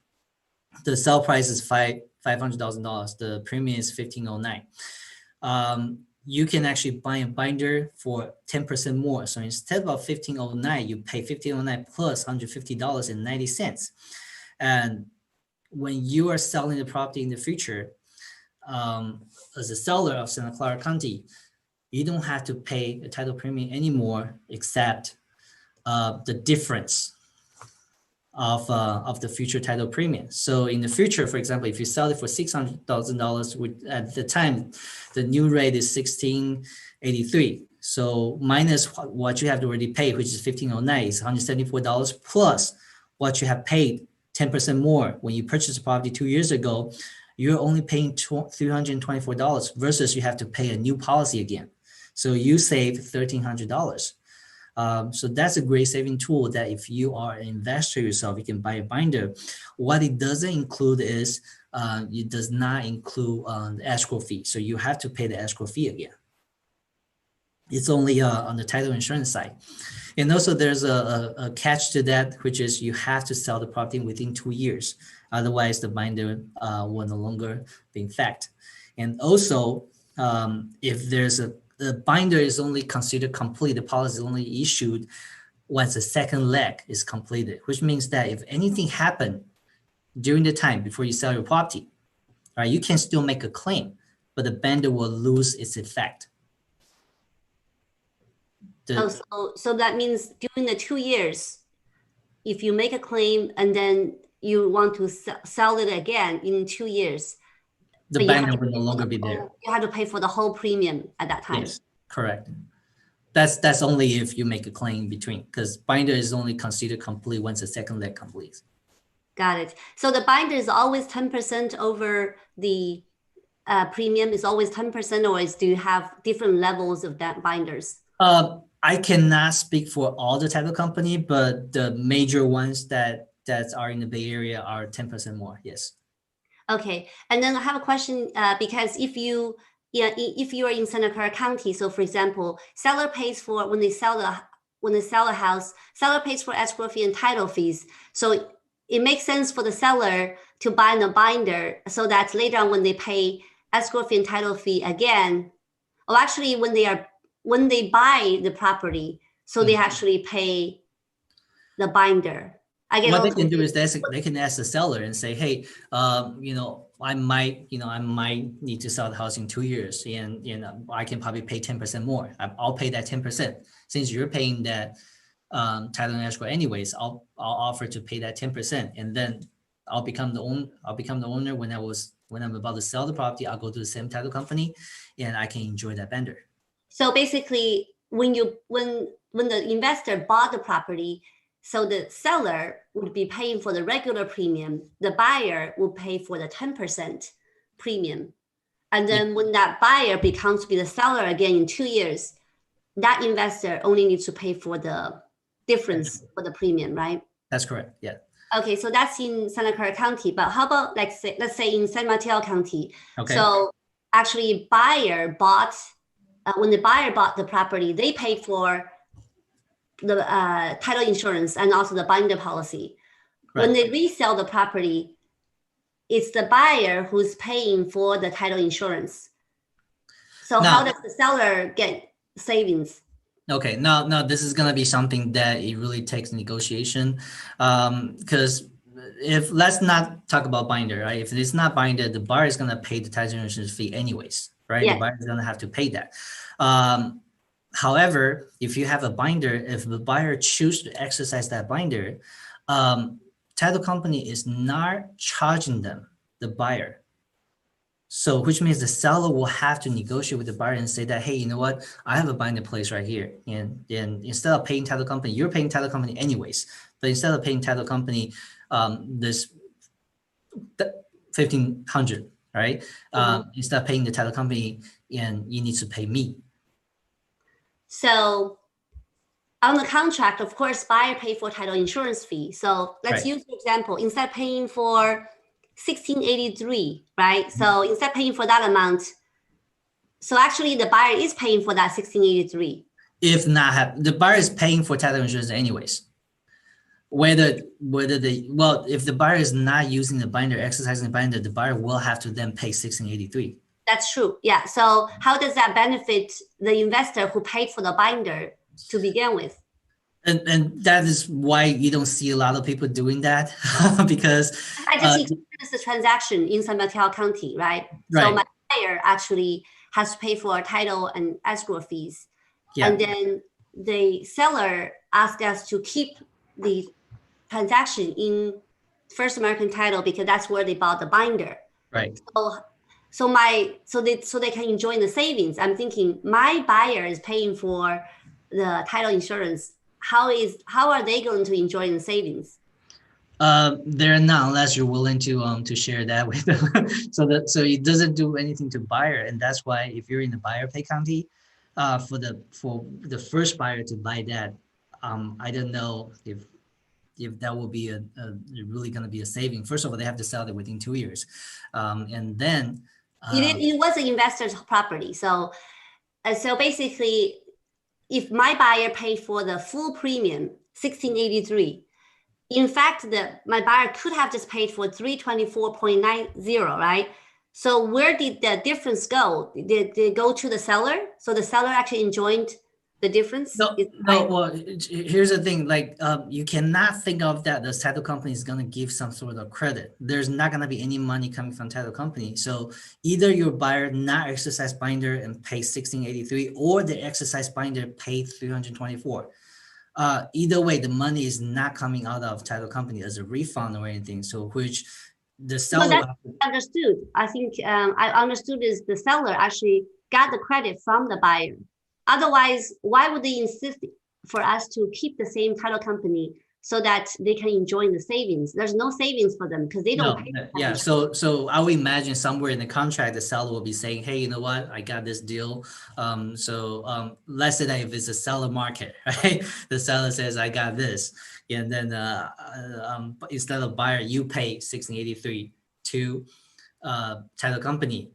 the sell price is $500,000. The premium is $1,509. You can actually buy a binder for 10% more. So instead of $1,509, you pay $1,509 plus $150.90. And when you are selling the property in the future, as a seller of Santa Clara County, you don't have to pay a title premium anymore, except the difference of the future title premium. So in the future, for example, if you sell it for $600,000, at the time, the new rate is $1,683. So minus what you have to already pay, which is $1,509, is $174 plus what you have paid 10% more when you purchased the property 2 years ago. You're only paying $324 versus you have to pay a new policy again. So you save $1,300. So that's a great saving tool that if you are an investor yourself, you can buy a binder. What it doesn't include is it does not include the escrow fee. So you have to pay the escrow fee again. It's only on the title insurance side. And also there's a catch to that, which is you have to sell the property within 2 years. Otherwise, the binder will no longer be in effect. And also, if the binder is only considered complete, the policy is only issued once the second leg is completed, which means that if anything happened during the time before you sell your property, right, you can still make a claim, but the binder will lose its effect. So that means during the 2 years, if you make a claim and then you want to sell it again in 2 years, the binder will no longer be there. You have to pay for the whole premium at that time. Yes, correct. That's only if you make a claim in between, because binder is only considered complete once the second leg completes. Got it. So the binder is always 10% over the premium, is always 10%, or do you have different levels of that binders? I cannot speak for all the title company, but the major ones that are in the Bay Area are 10% more. Yes. Okay. And then I have a question because if you are in Santa Clara County, so for example, seller pays for when they sell a house, seller pays for escrow fee and title fees. So it makes sense for the seller to buy the binder so that later on when they pay escrow fee and title fee again, or actually when they buy the property, so they actually pay the binder. What they can do is they can ask the seller and say, hey, I might need to sell the house in 2 years, and I can probably pay 10% more. I'll pay that 10%. Since you're paying that title and escrow anyways, I'll offer to pay that 10%, and then I'll become the owner when I was When I'm about to sell the property, I'll go to the same title company and I can enjoy that bender. So basically, when the investor bought the property, so the seller would be paying for the regular premium, the buyer will pay for the 10% premium. And then when that buyer becomes to be the seller again in 2 years, that investor only needs to pay for the difference for the premium, right? That's correct. Yeah. Okay, so that's in Santa Clara County, but how about let's say in San Mateo County? Okay. So actually, when the buyer bought the property, they paid for the title insurance and also the binder policy. Right. When they resell the property, it's the buyer who's paying for the title insurance. So how does the seller get savings? Okay, now this is gonna be something that it really takes negotiation, because let's not talk about binder, right? If it's not binder, the buyer is gonna pay the title insurance fee anyways, right? Yeah. The buyer is gonna have to pay that. However, if you have a binder, if the buyer chooses to exercise that binder, title company is not charging them, the buyer. So which means the seller will have to negotiate with the buyer and say that, hey, you know what? I have a binder place right here. And instead of paying title company, you're paying title company anyways. But instead of paying title company this $1,500, right? Instead of paying the title company, and you need to pay me. So on the contract, of course, buyer pay for title insurance fee. So let's use, for example, instead of paying for 1683, right? So instead of paying for that amount, so actually the buyer is paying for that 1683. If not, the buyer is paying for title insurance anyways. If the buyer is not using the binder, exercising the binder, the buyer will have to then pay 1683. That's true. Yeah. So how does that benefit the investor who paid for the binder to begin with? And that is why you don't see a lot of people doing that because I just experienced the transaction in San Mateo County, right? So my buyer actually has to pay for title and escrow fees. Yeah. And then the seller asked us to keep the transaction in First American Title because that's where they bought the binder. Right. So they can enjoy the savings. I'm thinking my buyer is paying for the title insurance. How are they going to enjoy the savings? They're not unless you're willing to share that with them. so it doesn't do anything to buyer, and that's why if you're in the buyer pay county, for the first buyer to buy that, I don't know if that will be really going to be a saving. First of all, they have to sell it within 2 years, and then it was an investor's property. So basically, if my buyer paid for the full premium, 1683, in fact, my buyer could have just paid for 324.90, right? So where did the difference go? Did it go to the seller? So the seller actually enjoyed the difference? No. Well, here's the thing. Like, you cannot think of that the title company is going to give some sort of credit. There's not going to be any money coming from title company. So either your buyer not exercise binder and pay 1683, or the exercise binder paid 324. Either way, the money is not coming out of title company as a refund or anything. So which the seller. Well, that's understood. I think I understood is the seller actually got the credit from the buyer. Otherwise, why would they insist for us to keep the same title company so that they can enjoy the savings? There's no savings for them because they don't pay. Yeah. So I would imagine somewhere in the contract, the seller will be saying, hey, you know what? I got this deal. Let's say that if it's a seller market, right? The seller says, I got this. And then instead of buyer, you pay 1683 to title company.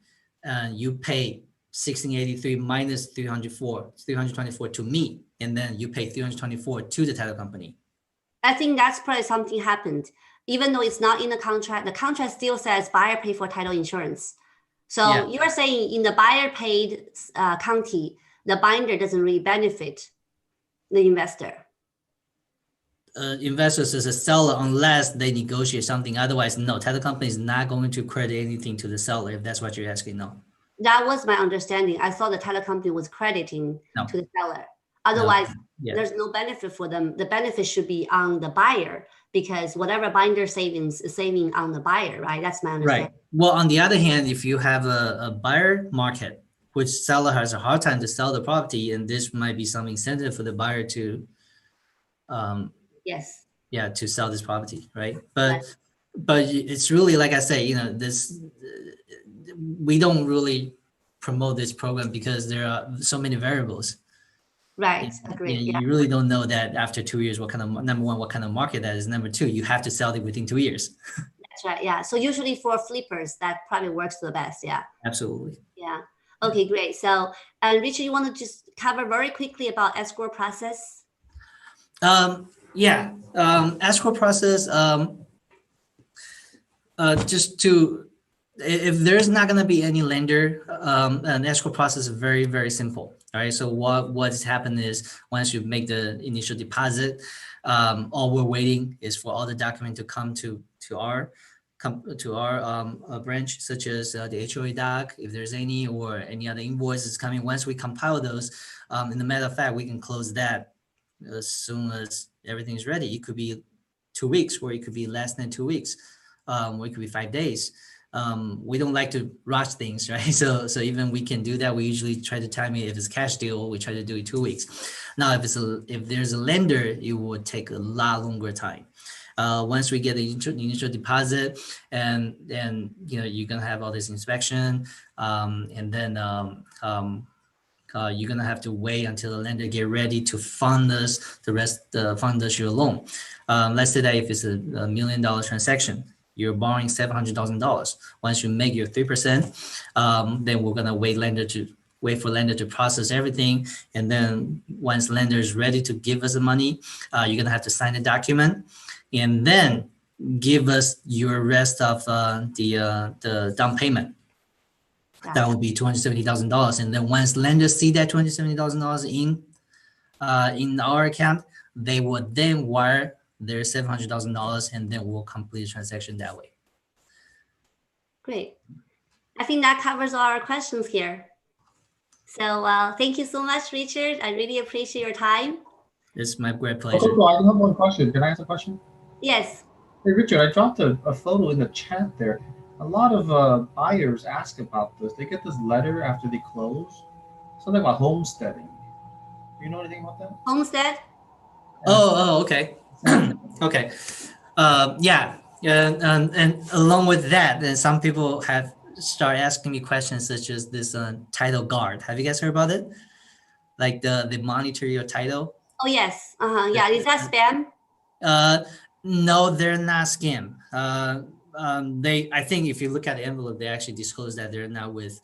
You pay 1683 minus 324 to me, and then you pay 324 to the title company. I think that's probably something happened. Even though it's not in the contract still says buyer pay for title insurance. So you're saying in the buyer paid county, the binder doesn't really benefit the investor. Investors as a seller unless they negotiate something. Otherwise, no, title company is not going to credit anything to the seller if that's what you're asking. No. That was my understanding. I thought the title company was crediting to the seller. Otherwise, Yeah. there's no benefit for them. The benefit should be on the buyer because whatever binder savings is saving on the buyer, right? That's my understanding. Right. Well, on the other hand, if you have a buyer market, which seller has a hard time to sell the property, and this might be some incentive for the buyer to, Yes. yeah, to sell this property, right? But it's really, like I say, you know, this, we don't really promote this program because there are so many variables. Right. Agreed. You really don't know that after 2 years, what kind of, number one, what kind of market that is. Number two, you have to sell it within 2 years. That's right. Yeah. So usually for flippers, that probably works the best. Yeah. Absolutely. Yeah. Okay, great. So, Richard, you want to just cover very quickly about escrow process? Yeah. Escrow process, just to, if there's not going to be any lender, an escrow process is very, very simple. All right. So what's happened is once you make the initial deposit, all we're waiting is for all the document to come to our branch, such as the HOA doc, if there's any, or any other invoices coming. Once we compile those, in the matter of fact, we can close that as soon as everything's ready. It could be 2 weeks, or it could be less than 2 weeks, or it could be 5 days. We don't like to rush things, right? So even we can do that. We usually try to time it. If it's cash deal, we try to do it 2 weeks. Now, if there's a lender, it would take a lot longer time. Once we get the initial deposit, and you know, you're gonna have all this inspection, and then you're gonna have to wait until the lender get ready to fund us fund us your loan. Let's say that if it's a $1 million transaction, you're borrowing $700,000. Once you make your 3%, then we're gonna wait for lender to process everything. And then once lender is ready to give us the money, you're gonna have to sign a document and then give us your rest of the down payment. That would be $270,000. And then once lenders see that $270,000 in our account, they would then wire their $700,000, and then we'll complete the transaction that way. Great. I think that covers all our questions here. So thank you so much, Richard. I really appreciate your time. It's my great pleasure. Coco, I have one question. Can I ask a question? Yes. Hey, Richard, I dropped a photo in the chat there. A lot of buyers ask about this. They get this letter after they close, something about homesteading. Do you know anything about that? Homestead? Oh, okay. Okay. Yeah. And along with that, then some people have started asking me questions such as this title guard. Have you guys heard about it? Like they monitor your title? Oh, yes. Yeah. Is that spam? No, they're not scam. I think if you look at the envelope, they actually disclose that they're not with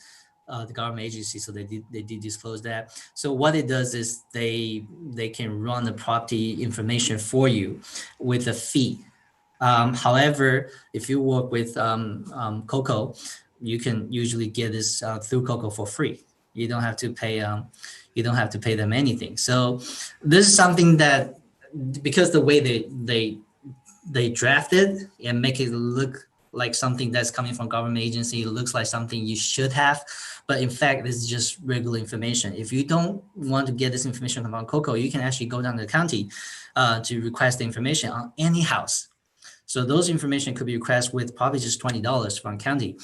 the government agency, so they did disclose that. So what it does is they can run the property information for you with a fee. However, if you work with Coco, you can usually get this through Coco for free. You don't have to pay. You don't have to pay them anything. So this is something that, because the way they draft it and make it look like something that's coming from government agency, it looks like something you should have, but in fact, this is just regular information. If you don't want to get this information from Coco, you can actually go down to the county to request the information on any house. So those information could be requested with probably just $20 from county.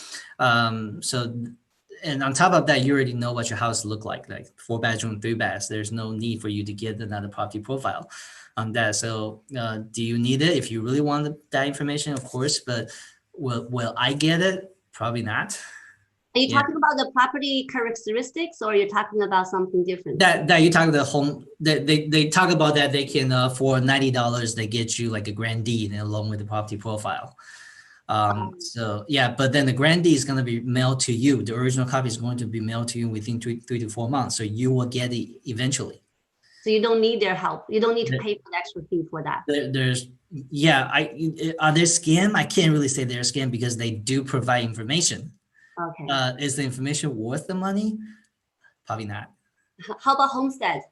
And on top of that, you already know what your house look like 4 bedroom, 3 baths. There's no need for you to get another property profile on that. So do you need it? If you really want that information, of course, but will I get it? Probably not. Are you talking about the property characteristics, or you're talking about something different? That you talk about the home, they talk about that they can for $90 they get you like a grand deed along with the property profile. So yeah, but then the grand deed is going to be mailed to you. The original copy is going to be mailed to you within 3 to 4 months. So you will get it eventually. So you don't need their help. You don't need to pay for the extra fee for that. Are they scam? I can't really say they're a scam because they do provide information. Okay. Is the information worth the money? Probably not. How about homestead?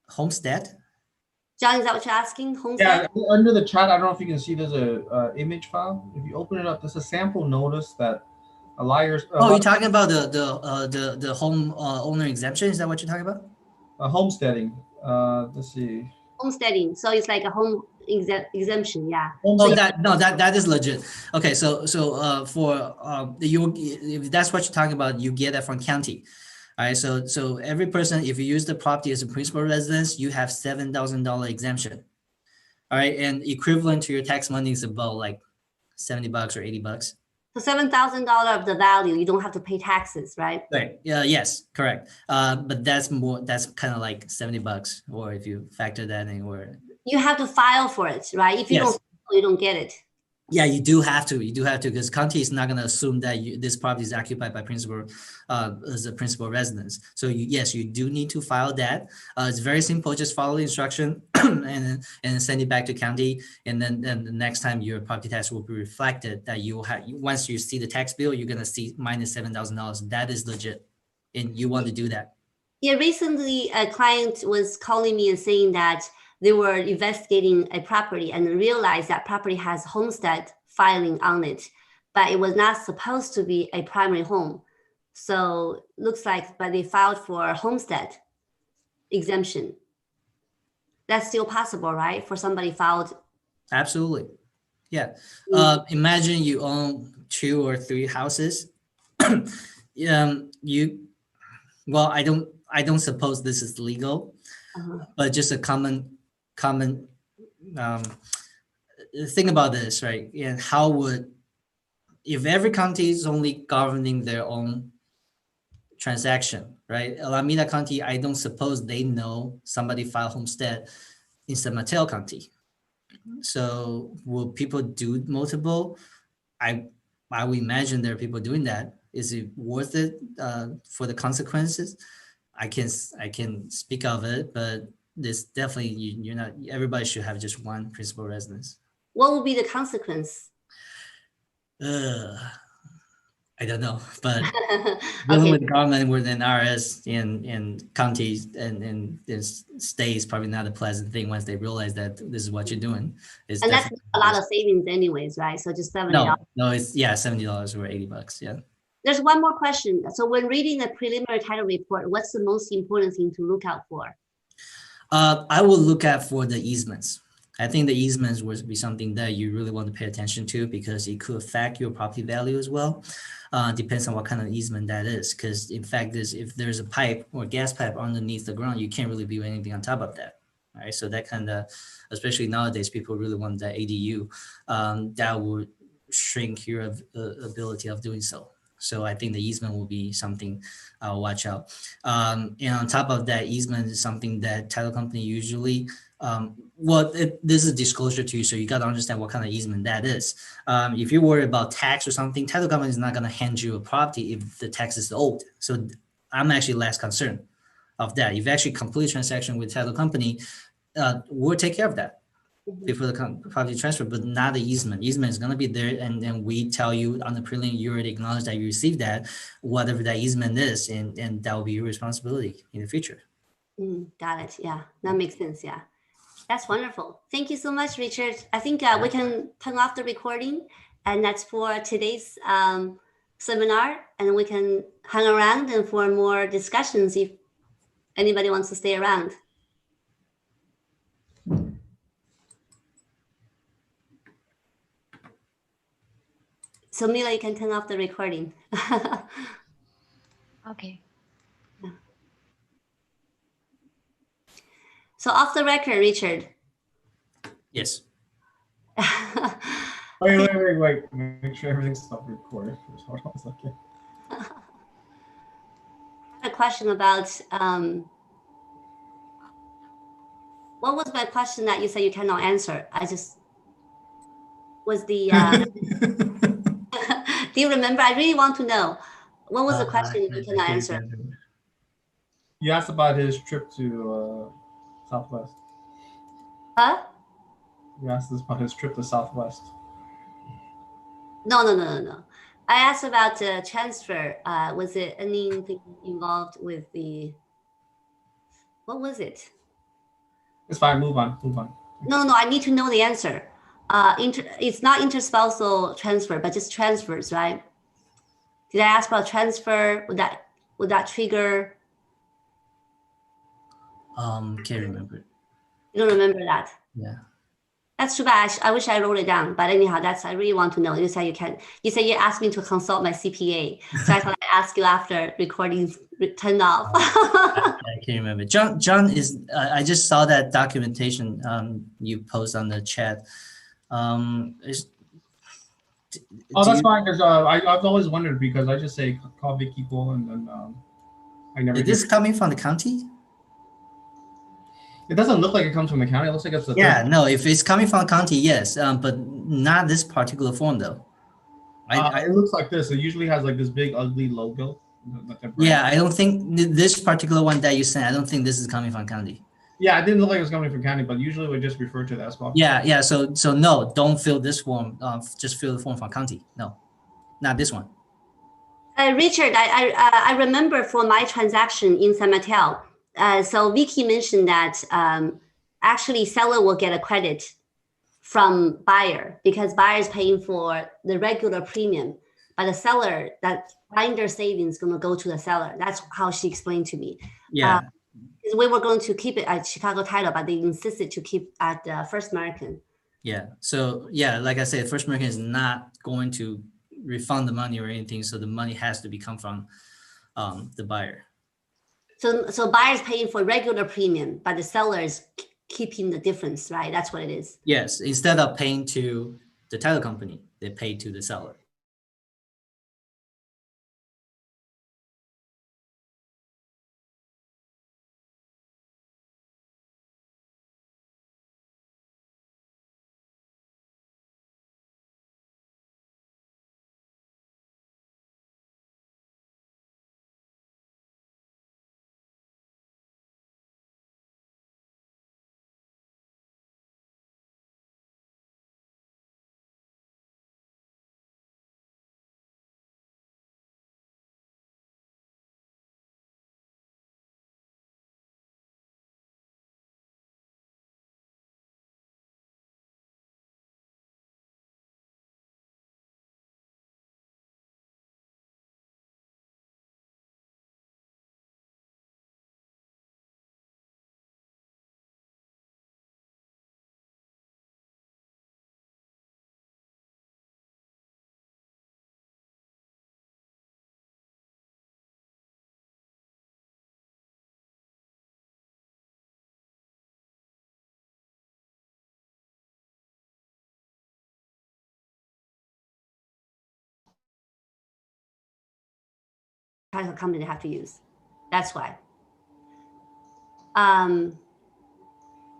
Homestead? John, is that what you're asking? Homestead? Yeah, under the chat, I don't know if you can see there's a image file. If you open it up, there's a sample notice that you're talking about the home owner exemption? Is that what you're talking about? Homesteading. Let's see. Homesteading. So it's like a home exemption. Yeah. Oh, that is legit. Okay, so for you, if that's what you're talking about, you get that from county. All right, so every person, if you use the property as a principal residence, you have $7,000 exemption. All right, and equivalent to your tax money is about like $70 or $80. So $7,000 of the value, you don't have to pay taxes, right? Right. Yeah. Yes. Correct. But that's more. That's kind of like $70, or if you factor that in, or You have to file for it, right? If you Yes. don't, you don't get it. yeah, you do have to. You do have to, because county is not going to assume that this property is occupied by principal as a principal residence. So yes, you do need to file that. It's very simple. Just follow the instruction and send it back to county. And then the next time your property tax will be reflected, that you will have, once you see the tax bill, you're going to see minus $7,000. That is legit. And you want to do that. Yeah, recently a client was calling me and saying that they were investigating a property and realized that property has homestead filing on it, but it was not supposed to be a primary home. So looks like, but they filed for homestead exemption. That's still possible, right? For somebody filed. Absolutely. Yeah. Imagine you own 2 or 3 houses. Well, I don't suppose this is legal, but just a common think about this, right? And how would, if every county is only governing their own transaction, right? Alameda County, I don't suppose they know somebody filed homestead in San Mateo County. So will people do multiple? I would imagine there are people doing that. Is it worth it for the consequences? I can speak of it, but this definitely, you're not, everybody should have just one principal residence. What will be the consequence? I don't know, but dealing with government within RS and counties and states, probably not a pleasant thing once they realize that this is what you're doing. And that's a lot of savings anyways, right? So just $70. No, it's $70 or $80. Yeah. There's one more question. So when reading a preliminary title report, what's the most important thing to look out for? I will look at for the easements. I think the easements would be something that you really want to pay attention to, because it could affect your property value as well. Depends on what kind of easement that is. Because in fact, if there's a pipe or gas pipe underneath the ground, you can't really build anything on top of that. All right. So that kind of, especially nowadays, people really want that ADU. That would shrink your ability of doing so. So I think the easement will be something I'll watch out. And on top of that, easement is something that title company usually, this is disclosure to you, so you got to understand what kind of easement that is. If you're worried about tax or something, title company is not going to hand you a property if the tax is owed. So I'm actually less concerned of that. If you actually complete a transaction with title company, we'll take care of that before the property transfer, but not the easement. Easement is going to be there, and then we tell you on the prelim, you already acknowledge that you received that, whatever that easement is, and that will be your responsibility in the future. Got it. Yeah, that makes sense. Yeah, that's wonderful. Thank you so much, Richard. I think we can turn off the recording, and that's for today's seminar, and we can hang around and for more discussions if anybody wants to stay around. So Mila, you can turn off the recording. Okay. So off the record, Richard. Yes. Wait. Make sure everything's not recorded. Hold on a second. I had a question about, what was my question that you said you cannot answer? I just was the, do you remember? I really want to know. What was the question you cannot answer? You asked about his trip to Southwest. Huh? You asked us about his trip to Southwest. No. I asked about the transfer. Was it anything involved with the, what was it? It's fine, move on. No, I need to know the answer. It's not interspousal transfer, but just transfers, right? Did I ask about transfer? Would that trigger? Can't remember. You don't remember that? Yeah. That's too bad. I wish I wrote it down. But anyhow, I really want to know. You said you asked me to consult my CPA. So I thought I'd ask you after recordings turned off. I can't remember. John is. I just saw that documentation you post on the chat. That's fine. Because I've always wondered, because I just say call Vicky Bull, and then I never. Is this coming from the county? It doesn't look like it comes from the county. It looks like it's a no. If it's coming from county, yes, but not this particular form though. It looks like this. It usually has like this big ugly logo. Yeah, I don't think this particular one that you sent. I don't think this is coming from county. Yeah, it didn't look like it was coming from county, but usually we just refer to the SBOC. Yeah. So no, don't fill this form. Just fill the form from county. No, not this one. Richard, I remember for my transaction in San Mateo. So Vicky mentioned that actually seller will get a credit from buyer because buyer is paying for the regular premium, but the seller, that binder savings is going to go to the seller. That's how she explained to me. Yeah. We were going to keep it at Chicago Title, but they insisted to keep at First American. Yeah. So yeah, like I said, First American is not going to refund the money or anything. So the money has to come from the buyer. So buyer's paying for regular premium, but the seller is keeping the difference, right? That's what it is. Yes. Instead of paying to the title company, they pay to the seller. Title company have to use. That's why. And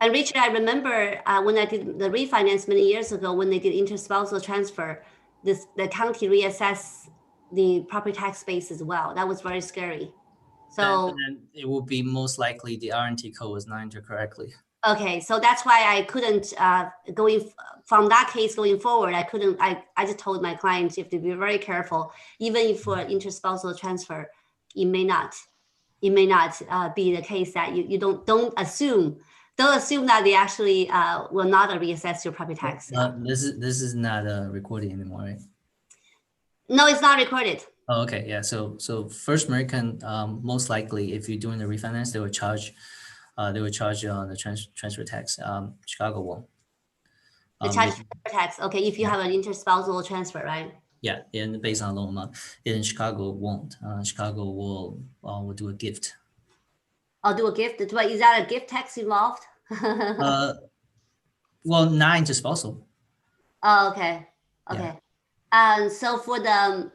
Richard, I remember when I did the refinance many years ago, when they did interspousal transfer, the county reassessed the property tax base as well. That was very scary. So then it will be most likely the RNT code was not entered correctly. Okay, so that's why I couldn't from that case going forward. I just told my clients you have to be very careful, even if for interspousal transfer, it may not be the case that you don't assume that they actually will not reassess your property tax. This is not recorded anymore, right? No, it's not recorded. Oh, okay, yeah. So First American, most likely, if you're doing the refinance, they will charge the transfer tax. Chicago won't. The transfer tax. Okay, if you have an interspousal transfer, right? Yeah, and based on loan amount. In Chicago won't. Chicago will do a gift. I'll do a gift. Is that a gift tax involved? Well, not interspousal. Oh, okay. Yeah. And so for the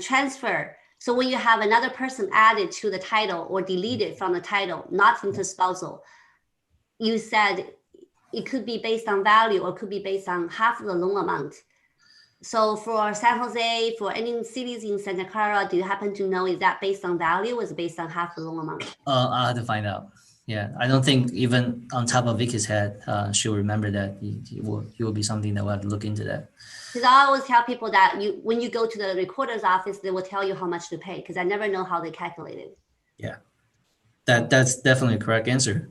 transfer, so when you have another person added to the title or deleted from the title, not interspousal, you said it could be based on value or could be based on half of the loan amount. So for San Jose, for any cities in Santa Clara, do you happen to know, is that based on value or is it based on half the loan amount? I'll have to find out. Yeah, I don't think even on top of Vicky's head, she'll remember that. It will be something that we'll have to look into that. Because I always tell people that when you go to the recorder's office, they will tell you how much to pay because I never know how they calculate it. Yeah, that's definitely a correct answer.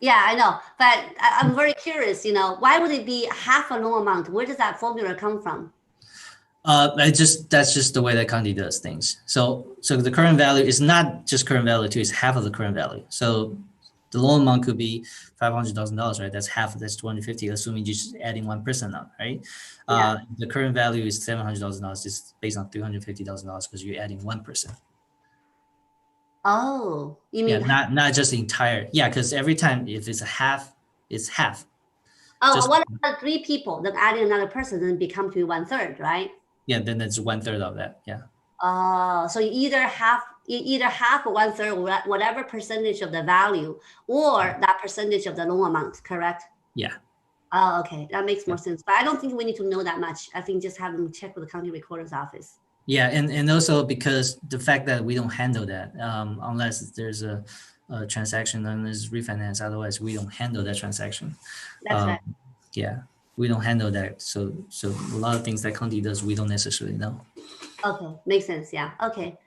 Yeah, I know, but I'm very curious, why would it be half a loan amount? Where does that formula come from? That's just the way that county does things. So the current value is not just current value too; it's half of the current value. So the loan amount could be $500,000, right? That's half. That's 250, assuming you're just adding 1% on, right? Yeah. The current value is $700,000. It's based on $350,000 because you're adding 1%. Oh, you Yeah, mean not just the entire. Yeah, because every time if it's a half, it's half. oh, Just what about 3 people? Then adding another person, then become to 1/3, right? yeah, then that's 1/3 of that. Yeah. Oh, so you either half or 1/3, whatever percentage of the value, or that percentage of the loan amount, correct? Yeah. Oh, okay, that makes more sense. But I don't think we need to know that much. I think just have them check with the county recorder's office. Yeah, and also because the fact that we don't handle that unless there's a transaction and there's refinance, otherwise we don't handle that transaction. That's right. Yeah, we don't handle that. So a lot of things that county does, we don't necessarily know. Okay, makes sense. Yeah. Okay.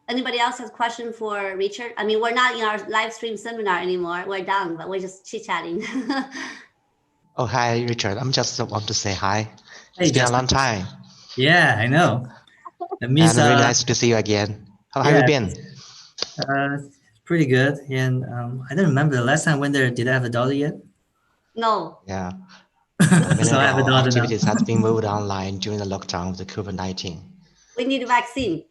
Anybody else has question for Richard? I mean, we're not in our live stream seminar anymore. We're done, but we're just chit chatting. Oh, hi, Richard. I'm just want to say hi. Hey, It's been a Justin. long time, Yeah, I know. That means and really nice to see you again. How have you been? Pretty good. And I don't remember the last time I went there. Did I have a daughter yet? No. Yeah. Many So of I have a our daughter now. activities has been moved online during the lockdown of the COVID-19. We need a vaccine.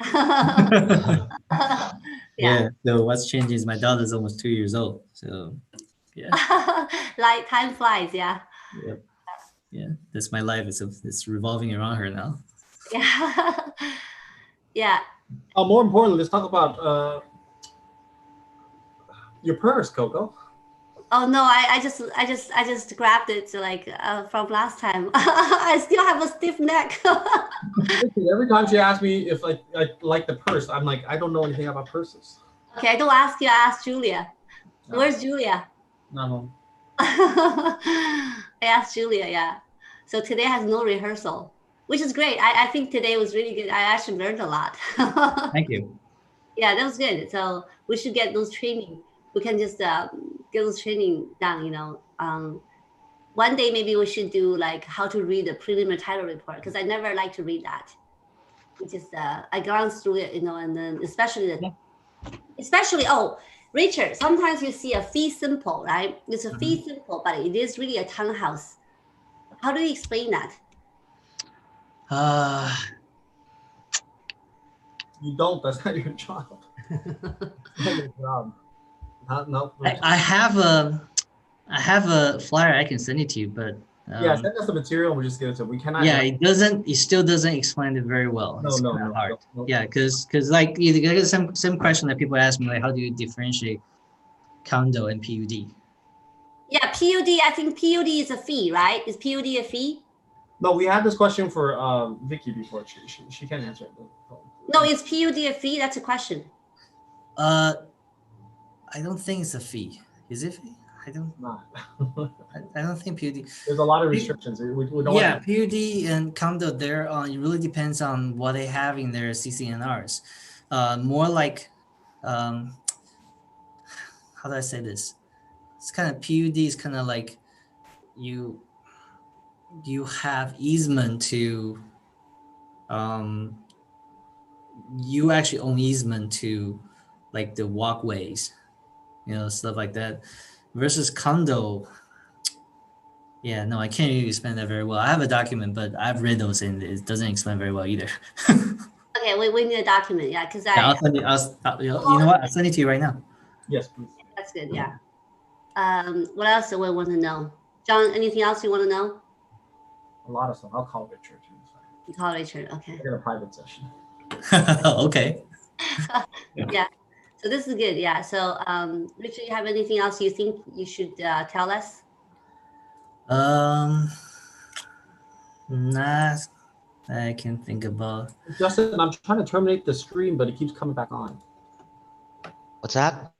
Yeah. So what's changing is my daughter's almost 2 years old. So yeah. Like time flies. Yeah. Yep. Yeah. That's my life. It's revolving around her now. Yeah. Yeah. More importantly, let's talk about your purse, Coco. Oh no, I just grabbed it from last time. I still have a stiff neck. Every time she asks me if I like the purse, I'm like, I don't know anything about purses. Okay, I don't ask you, I ask Julia. No. Where's Julia? Not home. I asked Julia, yeah. So today has no rehearsal, which is great. I think today was really good. I actually learned a lot. Thank you. Yeah, that was good. So we should get those training. We can just get those training done, one day maybe we should do like how to read the preliminary title report, because I never like to read that. It's just I gone through it, and then especially Richard, sometimes you see a fee simple, right? It's a fee simple, but it is really a townhouse. How do you explain that? You don't. That's not your job. That's not your job. No. I have a flyer I can send it to you, but yeah, send us the material. We'll just give it to. We cannot. Yeah, it still doesn't explain it very well. It's kinda hard. No. Yeah, because like you get the same question that people ask me, like, how do you differentiate condo and PUD? Yeah, PUD. I think PUD is a fee, right? Is PUD a fee? No, we had this question for Vicky before. She can't answer it. No, is PUD a fee? That's a question. I don't think it's a fee. Is it? I don't. Not. I don't think PUD. There's a lot of restrictions. We don't. Yeah, PUD and condo. It really depends on what they have in their CCNRs. More like, how do I say this? It's kind of PUD is kind of like you have easement to. You actually own easement to, like the walkways, stuff like that. Versus condo, yeah, no, I can't really explain that very well. I have a document, but I've read those and it doesn't explain very well either. Okay, we need a document, yeah, because I'll send it. You know what? I'll send it to you right now. Yes, please. That's good, yeah. What else do we want to know? John, anything else you want to know? A lot of stuff. I'll call Richard. You call Richard, okay. I got a private session. Okay. Yeah. So this is good, yeah. So Richard, you have anything else you think you should tell us? Nah, I can think about. Justin, I'm trying to terminate the stream, but it keeps coming back on. What's that?